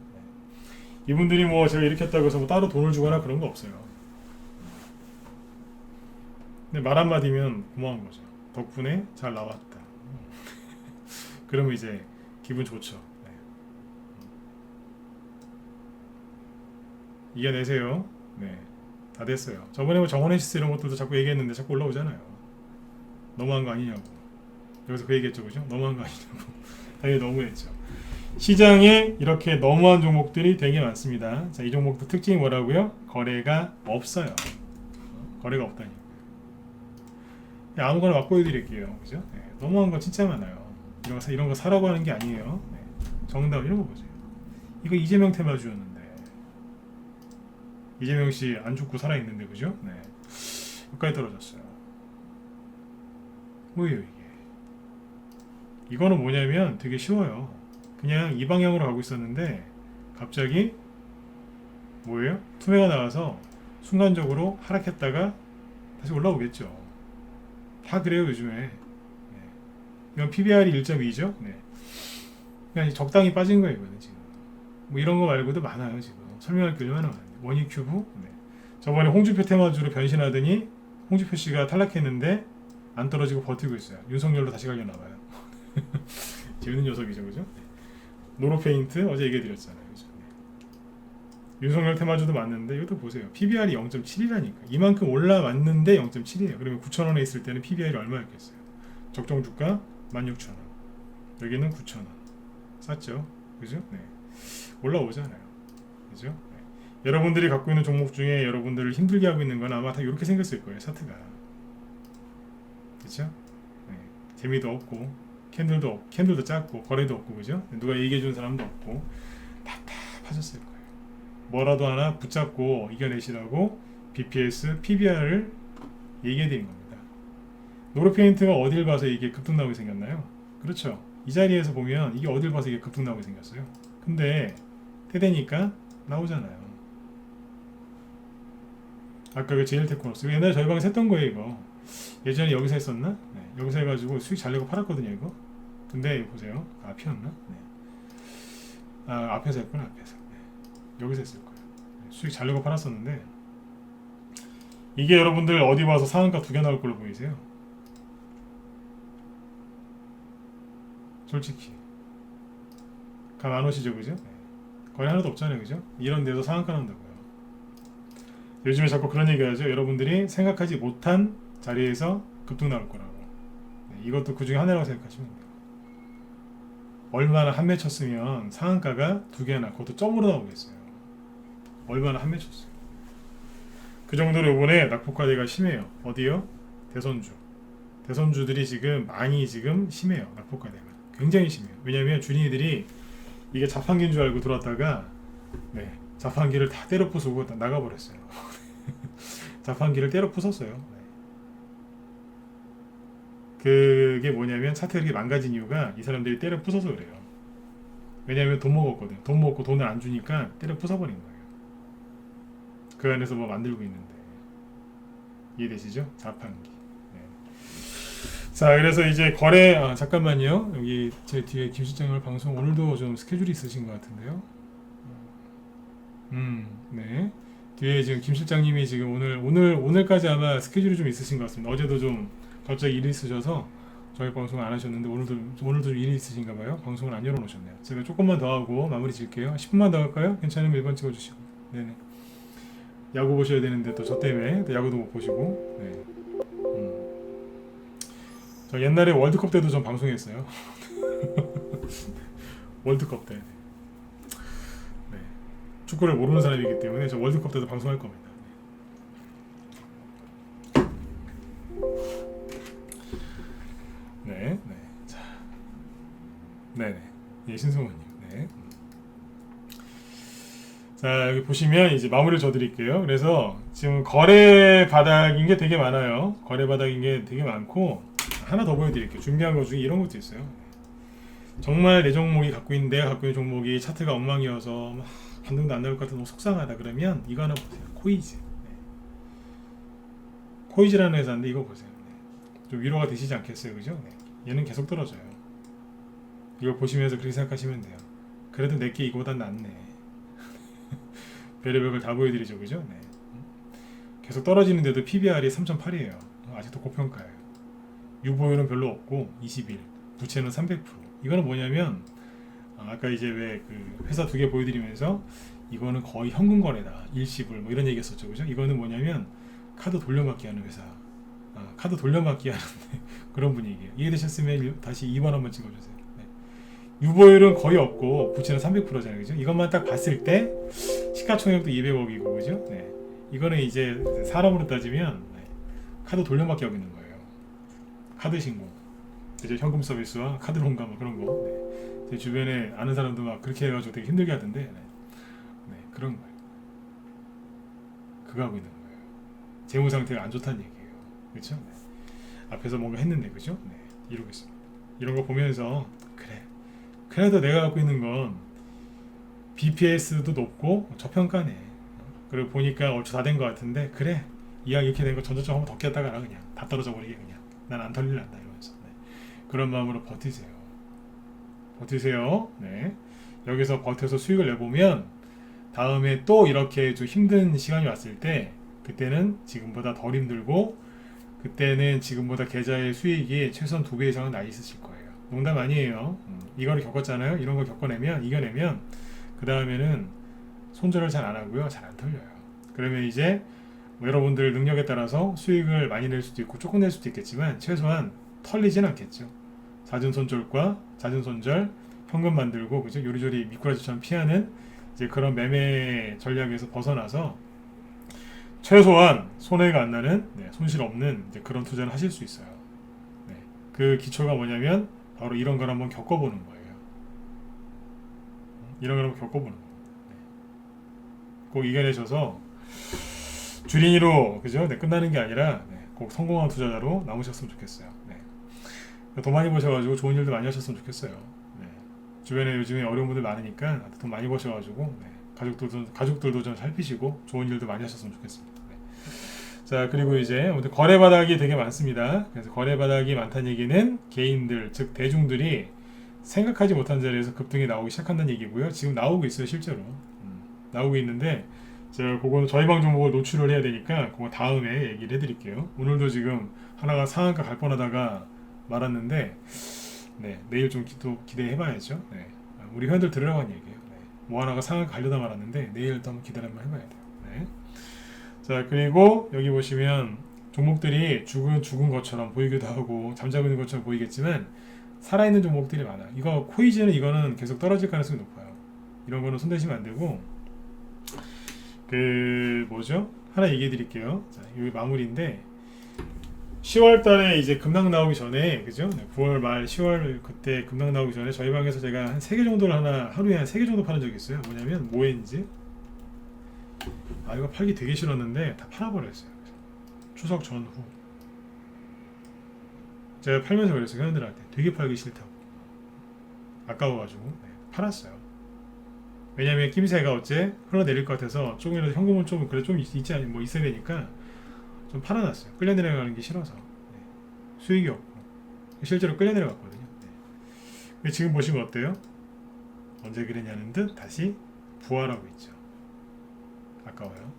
이분들이 뭐 제가 이렇게 했다고 해서 뭐 따로 돈을 주거나 그런 거 없어요. 근데 말 한마디면 고마운 거죠. 덕분에 잘 나왔다. 그러면 이제 기분 좋죠. 네. 이겨내세요. 네. 다 됐어요. 저번에 뭐 정원해시스 이런 것들도 자꾸 얘기했는데 자꾸 올라오잖아요. 너무한 거 아니냐고. 여기서 그 얘기했죠. 그죠? 너무한 거 아니냐고. 당연히 너무했죠. 시장에 이렇게 너무한 종목들이 되게 많습니다. 자, 이 종목도 특징이 뭐라고요? 거래가 없어요. 거래가 없다니까. 아무거나 막 보여드릴게요. 그죠? 네, 너무한 거 진짜 많아요. 이런 거 사라고 하는 게 아니에요. 네, 정답 이런 거 보세요. 이거 이재명 테마주였는데 이재명 씨 안 죽고 살아 있는데 그죠? 네, 여기까지 떨어졌어요. 뭐예요 이게? 이거는 뭐냐면 되게 쉬워요. 그냥 이 방향으로 가고 있었는데 갑자기 뭐예요? 투매가 나와서 순간적으로 하락했다가 다시 올라오겠죠. 다 그래요 요즘에. 네. 이건 PBR이 1.2죠. 네. 그냥 적당히 빠진 거예요 이거는 지금. 뭐 이런 거 말고도 많아요 지금. 설명할 게 얼마나 많아요. 원익큐브. 네. 저번에 홍준표 테마주로 변신하더니 홍준표 씨가 탈락했는데 안 떨어지고 버티고 있어요. 윤석열로 다시 가려나 봐요. 재밌는 녀석이죠, 그죠? 네. 노로페인트 어제 얘기해드렸잖아요, 그죠? 네. 윤석열 테마주도 맞는데 이것도 보세요. PBR이 0.7이라니까. 이만큼 올라왔는데 0.7이에요. 그러면 9,000원에 있을 때는 PBR이 얼마였겠어요? 적정 주가 16,000원. 여기는 9,000원. 쌌죠, 그죠? 네. 올라오잖아요, 그죠? 네. 여러분들이 갖고 있는 종목 중에 여러분들을 힘들게 하고 있는 건 아마 다 이렇게 생겼을 거예요, 차트가. 그죠? 네. 재미도 없고. 캔들도 작고 거래도 없고 그죠? 누가 얘기해 준 사람도 없고 답답하셨을 거예요. 뭐라도 하나 붙잡고 이겨내시라고 BPS, PBR을 얘기해 드린 겁니다. 노르페인트가 어딜 봐서 이게 급등 나오게 생겼나요? 그렇죠. 이 자리에서 보면 이게 어딜 봐서 이게 급등 나오게 생겼어요. 근데 때되니까 나오잖아요. 아까 그 제일테크노스 옛날에 저희 방에서 했던 거예요 이거. 예전에 여기서 했었나? 네, 여기서 해가지고 수익 잘 내고 팔았거든요 이거. 근데 보세요. 앞이었나? 네. 앞에서 했구나 앞에서. 네. 여기서 했을 거예요. 네. 수익 잘 내고 팔았었는데 이게 여러분들 어디 봐서 상한가 2개 나올 걸로 보이세요? 솔직히 감 안 오시죠 그죠? 네. 거의 하나도 없잖아요 그죠? 이런 데서 상한가 난다고요. 요즘에 자꾸 그런 얘기 하죠. 여러분들이 생각하지 못한 자리에서 급등 나올 거라고. 네. 이것도 그 중에 하나라고 생각하시면 돼요. 얼마나 한 매 쳤으면 상한가가 2개나 그것도 점으로 나오겠어요. 얼마나 한 매 쳤어요. 그 정도로 이번에 낙폭과대가 심해요. 어디요? 대선주들이 지금 많이 지금 심해요. 낙폭과대가 굉장히 심해요. 왜냐하면 주린이들이 이게 자판기인 줄 알고 들어왔다가 네, 자판기를 다 때려 부수고 나가버렸어요. 자판기를 때려 부쉈어요. 네. 그게 뭐냐면 차트가 이렇게 망가진 이유가 이 사람들이 때려 부숴서 그래요. 왜냐하면 돈 먹었거든. 돈 먹고 돈을 안 주니까 때려 부숴버린 거예요. 그 안에서 뭐 만들고 있는데 이해되시죠? 자판기. 네. 자, 그래서 이제 거래 잠깐만요. 여기 제 뒤에 김 실장님 방송 오늘도 좀 스케줄이 있으신 것 같은데요. 네. 뒤에 지금 김 실장님이 지금 오늘까지 아마 스케줄이 좀 있으신 것 같습니다. 어제도 좀 갑자기 일이 있으셔서 저희 방송을 안 하셨는데 오늘도 일이 있으신가 봐요. 방송을 안 열어놓으셨네요. 제가 조금만 더 하고 마무리 질게요. 10분만 더 할까요? 괜찮으면 1번 찍어주시고. 네네. 야구 보셔야 되는데 또 저 때문에 또 야구도 못 보시고. 네. 저 옛날에 월드컵 때도 좀 방송했어요. 월드컵 때. 네. 축구를 모르는 사람이기 때문에 저 월드컵 때도 방송할 겁니다. 네, 네, 자, 네네, 예, 신승호님, 네. 자, 자, 여기 보시면 이제 마무리를 줘드릴게요. 그래서 지금 거래 바닥인 게 되게 많아요. 거래 바닥인 게 되게 많고, 하나 더 보여드릴게요. 준비한 것 중에 이런 것도 있어요. 정말 내 종목이 갖고 있는, 내가 갖고 있는 종목이 차트가 엉망이어서 막 반등도 안 나올 것 같아서 너무 속상하다 그러면 이거 하나 보세요. 코이즈. 코이즈라는 회사인데 이거 보세요. 좀 위로가 되시지 않겠어요, 그죠? 얘는 계속 떨어져요. 이걸 보시면서 그렇게 생각하시면 돼요. 그래도 내게 이거보단 낫네. 별의별 걸 다 보여드리죠, 그죠? 계속 떨어지는데도 PBR이 3.8이에요. 아직도 고평가예요. 유보율은 별로 없고 21, 부채는 300%. 이거는 뭐냐면 아까 이제 왜 그 회사 두 개 보여드리면서 이거는 거의 현금 거래다, 일시불 뭐 이런 얘기했었죠, 그죠? 이거는 뭐냐면 카드 돌려막기 하는 회사. 카드 돌려막기 하는 그런 분위기예요. 이해되셨으면 다시 2번 한번 찍어주세요. 유보율은 거의 없고 부채는 300%잖아요, 그죠? 이것만 딱 봤을 때 시가총액도 200억이고, 그죠? 이거는 이제 사람으로 따지면 카드 돌려막기 하고 있는 거예요. 카드 신고, 이제 현금 서비스와 카드 롱감 뭐 그런 거. 제 주변에 아는 사람도 막 그렇게 해가지고 되게 힘들게 하던데, 그런 거예요. 그거 하고 있는 거예요. 재무 상태가 안 좋다는 얘기예요, 그렇죠? 앞에서 뭔가 했는데, 그죠? 이러고 있습니다. 이런 거 보면서 그래. 그래도 내가 갖고 있는 건 BPS도 높고 저평가네. 그리고 보니까 얼추 다 된 것 같은데, 그래, 이왕 이렇게 된 거 전저점 한번 더 꼈다가 그냥 다 떨어져 버리게 그냥 난 안 털릴란다 이러면서 그런 마음으로 버티세요. 버티세요. 여기서 버텨서 수익을 내보면 다음에 또 이렇게 좀 힘든 시간이 왔을 때 그때는 지금보다 덜 힘들고 그때는 지금보다 계좌의 수익이 최소한 2배 이상은 나 있으실 거예요. 농담 아니에요. 이거를 겪었잖아요. 이런 걸 겪어내면, 이겨내면 그 다음에는 손절을 잘 안 하고요, 잘 안 털려요. 그러면 이제 뭐 여러분들 능력에 따라서 수익을 많이 낼 수도 있고 조금 낼 수도 있겠지만 최소한 털리진 않겠죠. 잦은 손절, 현금 만들고, 그죠? 요리조리 미꾸라지처럼 피하는 이제 그런 매매 전략에서 벗어나서 최소한 손해가 안 나는, 손실 없는 이제 그런 투자를 하실 수 있어요. 그 기초가 뭐냐면 바로 이런 걸 한번 겪어보는 거예요. 이런 걸 한번 겪어보는 거예요. 꼭 이겨내셔서 주린이로, 그죠? 끝나는 게 아니라 꼭 성공한 투자자로 남으셨으면 좋겠어요. 돈 많이 버셔가지고 좋은 일도 많이 하셨으면 좋겠어요. 주변에 요즘에 어려운 분들 많으니까 돈 많이 버셔가지고 가족들도 좀 살피시고 좋은 일도 많이 하셨으면 좋겠습니다. 자, 그리고 이제 거래 바닥이 되게 많습니다. 그래서 거래 바닥이 많다는 얘기는 개인들, 즉 대중들이 생각하지 못한 자리에서 급등이 나오기 시작한다는 얘기고요. 지금 나오고 있어요, 실제로. 나오고 있는데 제가 그거는 저희 방 종목을 노출을 해야 되니까 그거 다음에 얘기를 해드릴게요. 오늘도 지금 하나가 상한가 갈 뻔하다가 말았는데, 내일 좀 기대해봐야죠. 우리 회원들 들으라고 한 얘기예요. 뭐 하나가 상한가 가려다 말았는데 내일 또 한번 기대를 한번 해봐야 돼요. 자, 그리고 여기 보시면 종목들이 죽은 것처럼 보이기도 하고 잠자고 있는 것처럼 보이겠지만 살아있는 종목들이 많아요. 이거 코이즈는 이거는 계속 떨어질 가능성이 높아요. 이런 거는 손대시면 안 되고, 뭐죠? 하나 얘기해 드릴게요. 자, 여기 마무리인데 10월 달에 이제 급락 나오기 전에, 그죠? 9월 말 10월 그때 급락 나오기 전에 저희 방에서 제가 한 3개 정도를 하루에 한 3개 정도 파는 적이 있어요. 뭐냐면 모엔즈. 이거 팔기 되게 싫었는데 다 팔아버렸어요. 추석 전후 제가 팔면서 그랬어요. 회원들한테 되게 팔기 싫다고, 아까워가지고 팔았어요. 왜냐면 낌새가 어째 흘러내릴 것 같아서 조금이라도 현금은 좀 그래 좀 있지 않 뭐 있어야 되니까 좀 팔아놨어요. 끌려 내려가는 게 싫어서. 수익이 없고 실제로 끌려 내려갔거든요. 근데 지금 보시면 어때요? 언제 그랬냐는 듯 다시 부활하고 있죠. 아까워요.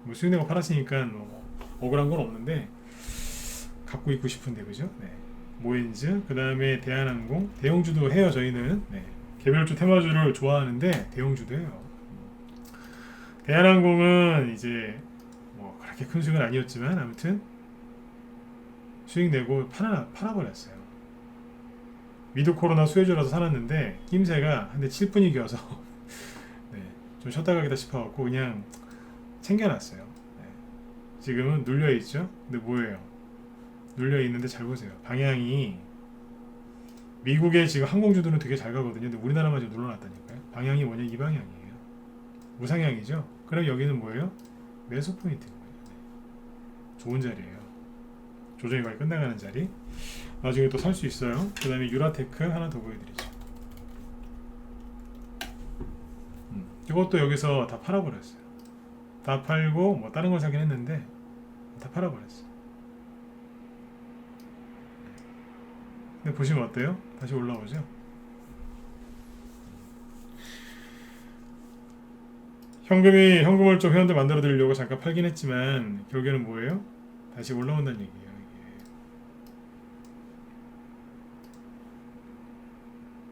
뭐 수익 내고 팔았으니까 뭐 억울한 건 없는데 갖고 있고 싶은데, 그죠? 모엔즈, 그 다음에 대한항공, 대형주도 해요. 저희는 개별주 테마주를 좋아하는데 대형주도 해요. 대한항공은 이제 뭐 그렇게 큰 수익은 아니었지만 아무튼 수익 내고 팔아버렸어요. 미드 코로나 수혜주라서 사놨는데 낌새가 한 대 칠 분위기여서 좀 쉬었다 가겠다 싶어갖고 그냥 챙겨놨어요. 지금은 눌려있죠? 근데 뭐예요? 눌려있는데 잘 보세요. 방향이 미국의 지금 항공주들은 되게 잘 가거든요. 근데 우리나라만 지금 눌러놨다니까요. 방향이 뭐냐, 이 방향이에요. 우상향이죠. 그럼 여기는 뭐예요? 매수 포인트인 거예요. 좋은 자리예요. 조정이 거의 끝나가는 자리. 나중에 또 살 수 있어요. 그 다음에 유라테크 하나 더 보여드리죠. 이것도 여기서 다 팔아버렸어요. 다 팔고 뭐 다른 걸 사긴 했는데 다 팔아버렸어요. 근데 보시면 어때요? 다시 올라오죠? 현금을 좀 회원들 만들어 드리려고 잠깐 팔긴 했지만 결국에는 뭐예요? 다시 올라온다는 얘기예요.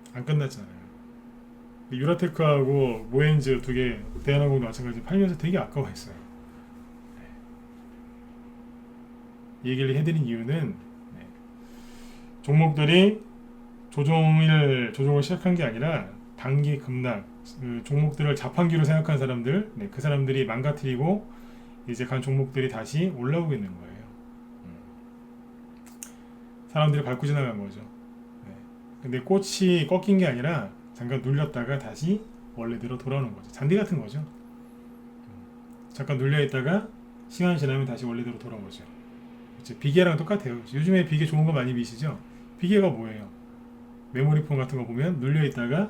이게 안 끝났잖아요. 유라테크하고 모엔즈 두 개, 대한항공도 마찬가지 팔면서 되게 아까워했어요. 이 얘기를 해드린 이유는 종목들이 조정을 시작한 게 아니라 단기 급락, 종목들을 자판기로 생각한 사람들, 그 사람들이 망가뜨리고 이제 간 종목들이 다시 올라오고 있는 거예요. 사람들이 밟고 지나간 거죠. 근데 꽃이 꺾인 게 아니라 잠깐 눌렸다가 다시 원래대로 돌아오는 거죠. 잔디 같은 거죠. 잠깐 눌려 있다가 시간이 지나면 다시 원래대로 돌아오죠. 비계랑 똑같아요. 요즘에 비계 좋은 거 많이 미시죠? 비계가 뭐예요? 메모리폰 같은 거 보면 눌려 있다가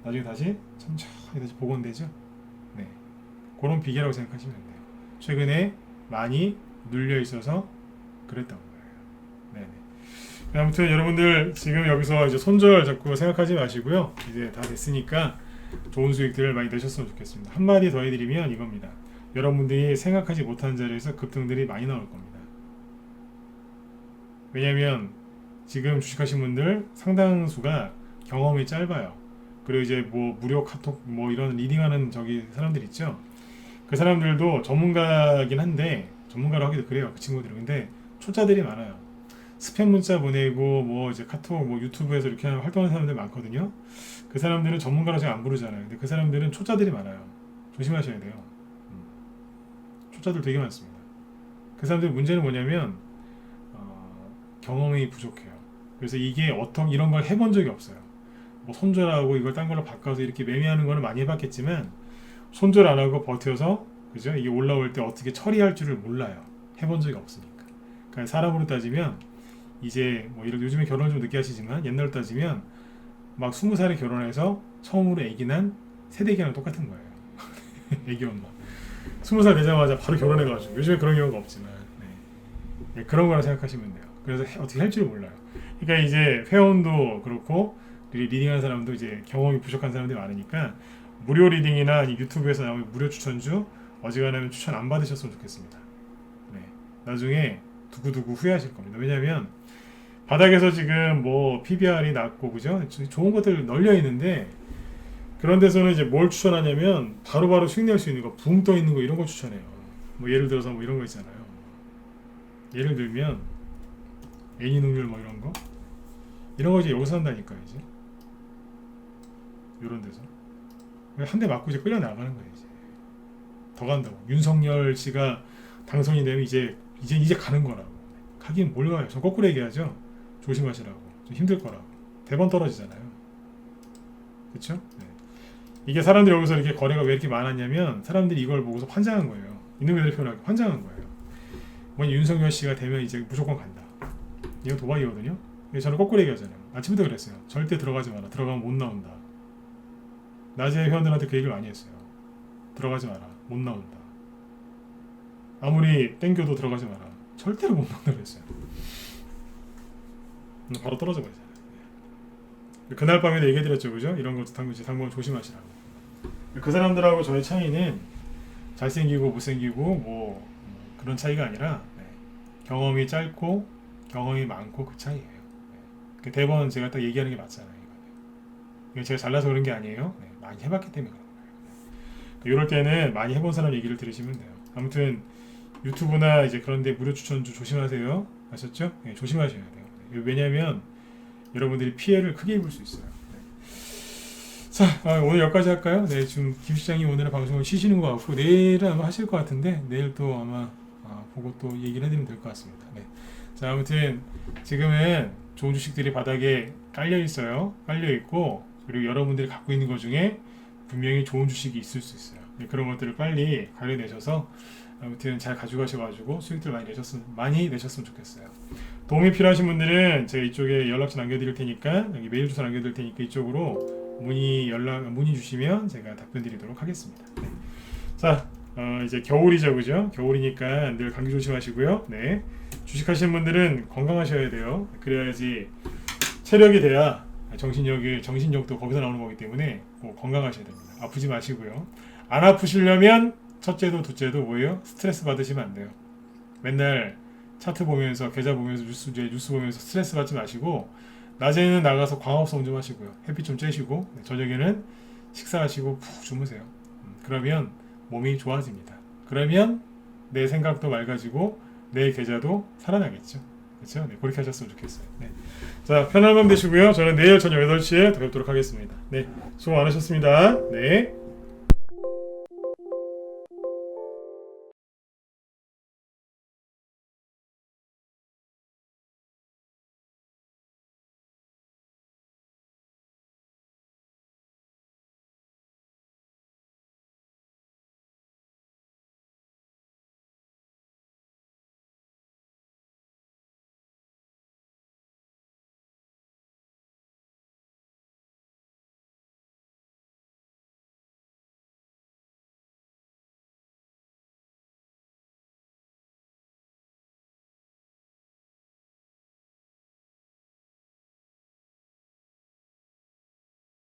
나중에 다시 천천히 다시 복원되죠. 네, 그런 비계라고 생각하시면 돼요. 최근에 많이 눌려 있어서 그랬던 거예요. 네. 아무튼 여러분들 지금 여기서 이제 손절 자꾸 생각하지 마시고요. 이제 다 됐으니까 좋은 수익들을 많이 내셨으면 좋겠습니다. 한마디 더 해드리면 이겁니다. 여러분들이 생각하지 못한 자리에서 급등들이 많이 나올 겁니다. 왜냐하면 지금 주식하신 분들 상당수가 경험이 짧아요. 그리고 이제 뭐 무료 카톡 뭐 이런 리딩하는 저기 사람들 있죠. 그 사람들도 전문가긴 한데 전문가로 하기도 그래요. 그 친구들은. 근데 초짜들이 많아요. 스팸 문자 보내고 뭐 이제 카톡 뭐 유튜브에서 이렇게 활동하는 사람들 많거든요. 그 사람들은 전문가로 잘 안 부르잖아요. 근데 그 사람들은 초짜들이 많아요. 조심하셔야 돼요. 초짜들 되게 많습니다. 그 사람들 문제는 뭐냐면 경험이 부족해요. 그래서 이게 이런 걸 해본 적이 없어요. 뭐 손절하고 이걸 딴 걸로 바꿔서 이렇게 매매하는 거는 많이 해봤겠지만 손절 안 하고 버텨서 그죠? 이게 올라올 때 어떻게 처리할 줄을 몰라요. 해본 적이 없으니까. 그러니까 사람으로 따지면 이제 뭐 이런 요즘에 결혼을 좀 늦게 하시지만 옛날로 따지면 막 20살에 결혼해서 처음으로 아기 난 새내기랑 똑같은 거예요. 아기 엄마 20살 되자마자 바로 결혼해가지고 요즘에 그런 경우가 없지만 네, 그런 거라 생각하시면 돼요. 그래서 어떻게 할 줄 몰라요. 그러니까 이제 회원도 그렇고 리딩하는 사람도 이제 경험이 부족한 사람들이 많으니까 무료 리딩이나 유튜브에서 나오는 무료 추천주 어지간하면 추천 안 받으셨으면 좋겠습니다. 네, 나중에 두고두고 후회하실 겁니다. 왜냐하면 바닥에서 지금 뭐 PBR이 낮고 그죠? 좋은 것들 널려 있는데 그런 데서는 이제 뭘 추천하냐면 바로바로 수익 낼 수 있는 거, 붕 떠 있는 거 이런 거 추천해요. 뭐 예를 들어서 뭐 이런 거 있잖아요. 예를 들면 애니능률 뭐 이런 거 이제 여기서 한다니까요. 이제 이런 데서 한 대 맞고 이제 끌려 나가는 거예요. 더 간다고. 윤석열 씨가 당선이 되면 이제 가는 거라고. 가긴 뭘 가요. 저 거꾸로 얘기하죠. 조심하시라고. 좀 힘들 거라고. 대번 떨어지잖아요. 그렇죠? 네. 이게 사람들이 여기서 이렇게 거래가 왜 이렇게 많았냐면 사람들이 이걸 보고서 환장한 거예요. 있는 그대로 표현하기 환장한 거예요. 뭐 윤석열 씨가 되면 이제 무조건 간다. 이거 도박이거든요. 저는 거꾸로 얘기하잖아요. 아침부터 그랬어요. 절대 들어가지 마라. 들어가면 못 나온다. 낮에 회원들한테 그 얘기를 많이 했어요. 들어가지 마라. 못 나온다. 아무리 땡겨도 들어가지 마라. 절대로 못 나온다 그랬어요. 바로 떨어져 버리잖아요. 그날 밤에도 얘기해드렸죠. 그죠? 이런 것도 당분 조심하시라고. 그 사람들하고 저의 차이는 잘생기고 못생기고 뭐 그런 차이가 아니라 경험이 짧고 경험이 많고 그 차이예요. 대번 제가 딱 얘기하는 게 맞잖아요. 이거 제가 잘나서 그런 게 아니에요. 많이 해봤기 때문에 그런 거예요. 이럴 때는 많이 해본 사람 얘기를 들으시면 돼요. 아무튼 유튜브나 이제 그런데 무료 추천주 조심하세요. 아셨죠? 조심하셔야 돼요. 왜냐하면 여러분들이 피해를 크게 입을 수 있어요. 자, 오늘 여기까지 할까요? 네, 지금 김 시장이 오늘의 방송을 쉬시는 것 같고 내일은 아마 하실 것 같은데 내일 또 아마 보고 또 얘기를 해드리면 될 것 같습니다. 네. 자, 아무튼 지금은 좋은 주식들이 바닥에 깔려 있어요. 깔려 있고 그리고 여러분들이 갖고 있는 것 중에 분명히 좋은 주식이 있을 수 있어요. 네, 그런 것들을 빨리 관리내셔서 아무튼 잘 가져가셔가지고 수익들 많이 내셨으면 좋겠어요. 도움이 필요하신 분들은 제가 이쪽에 연락처 남겨드릴 테니까 여기 메일 주소 남겨드릴 테니까 이쪽으로 문의 주시면 제가 답변 드리도록 하겠습니다. 네. 자, 이제 겨울이죠, 그죠? 겨울이니까 늘 감기 조심하시고요. 네, 주식하시는 분들은 건강하셔야 돼요. 그래야지 체력이 돼야 정신력도 거기서 나오는 거기 때문에 꼭 건강하셔야 됩니다. 아프지 마시고요. 안 아프시려면 첫째도 둘째도 뭐예요? 스트레스 받으시면 안 돼요. 맨날 차트 보면서 계좌 보면서 뉴스 보면서 스트레스 받지 마시고 낮에는 나가서 광합성 좀 하시고요. 햇빛 좀 쬐시고 저녁에는 식사하시고 푹 주무세요. 그러면 몸이 좋아집니다. 그러면 내 생각도 맑아지고 내 계좌도 살아나겠죠. 그렇죠? 네, 그렇게 하셨으면 좋겠어요. 네. 자, 편안한 밤 되시고요. 저는 내일 저녁 8시에 더 뵙도록 하겠습니다. 네, 수고 많으셨습니다. 네.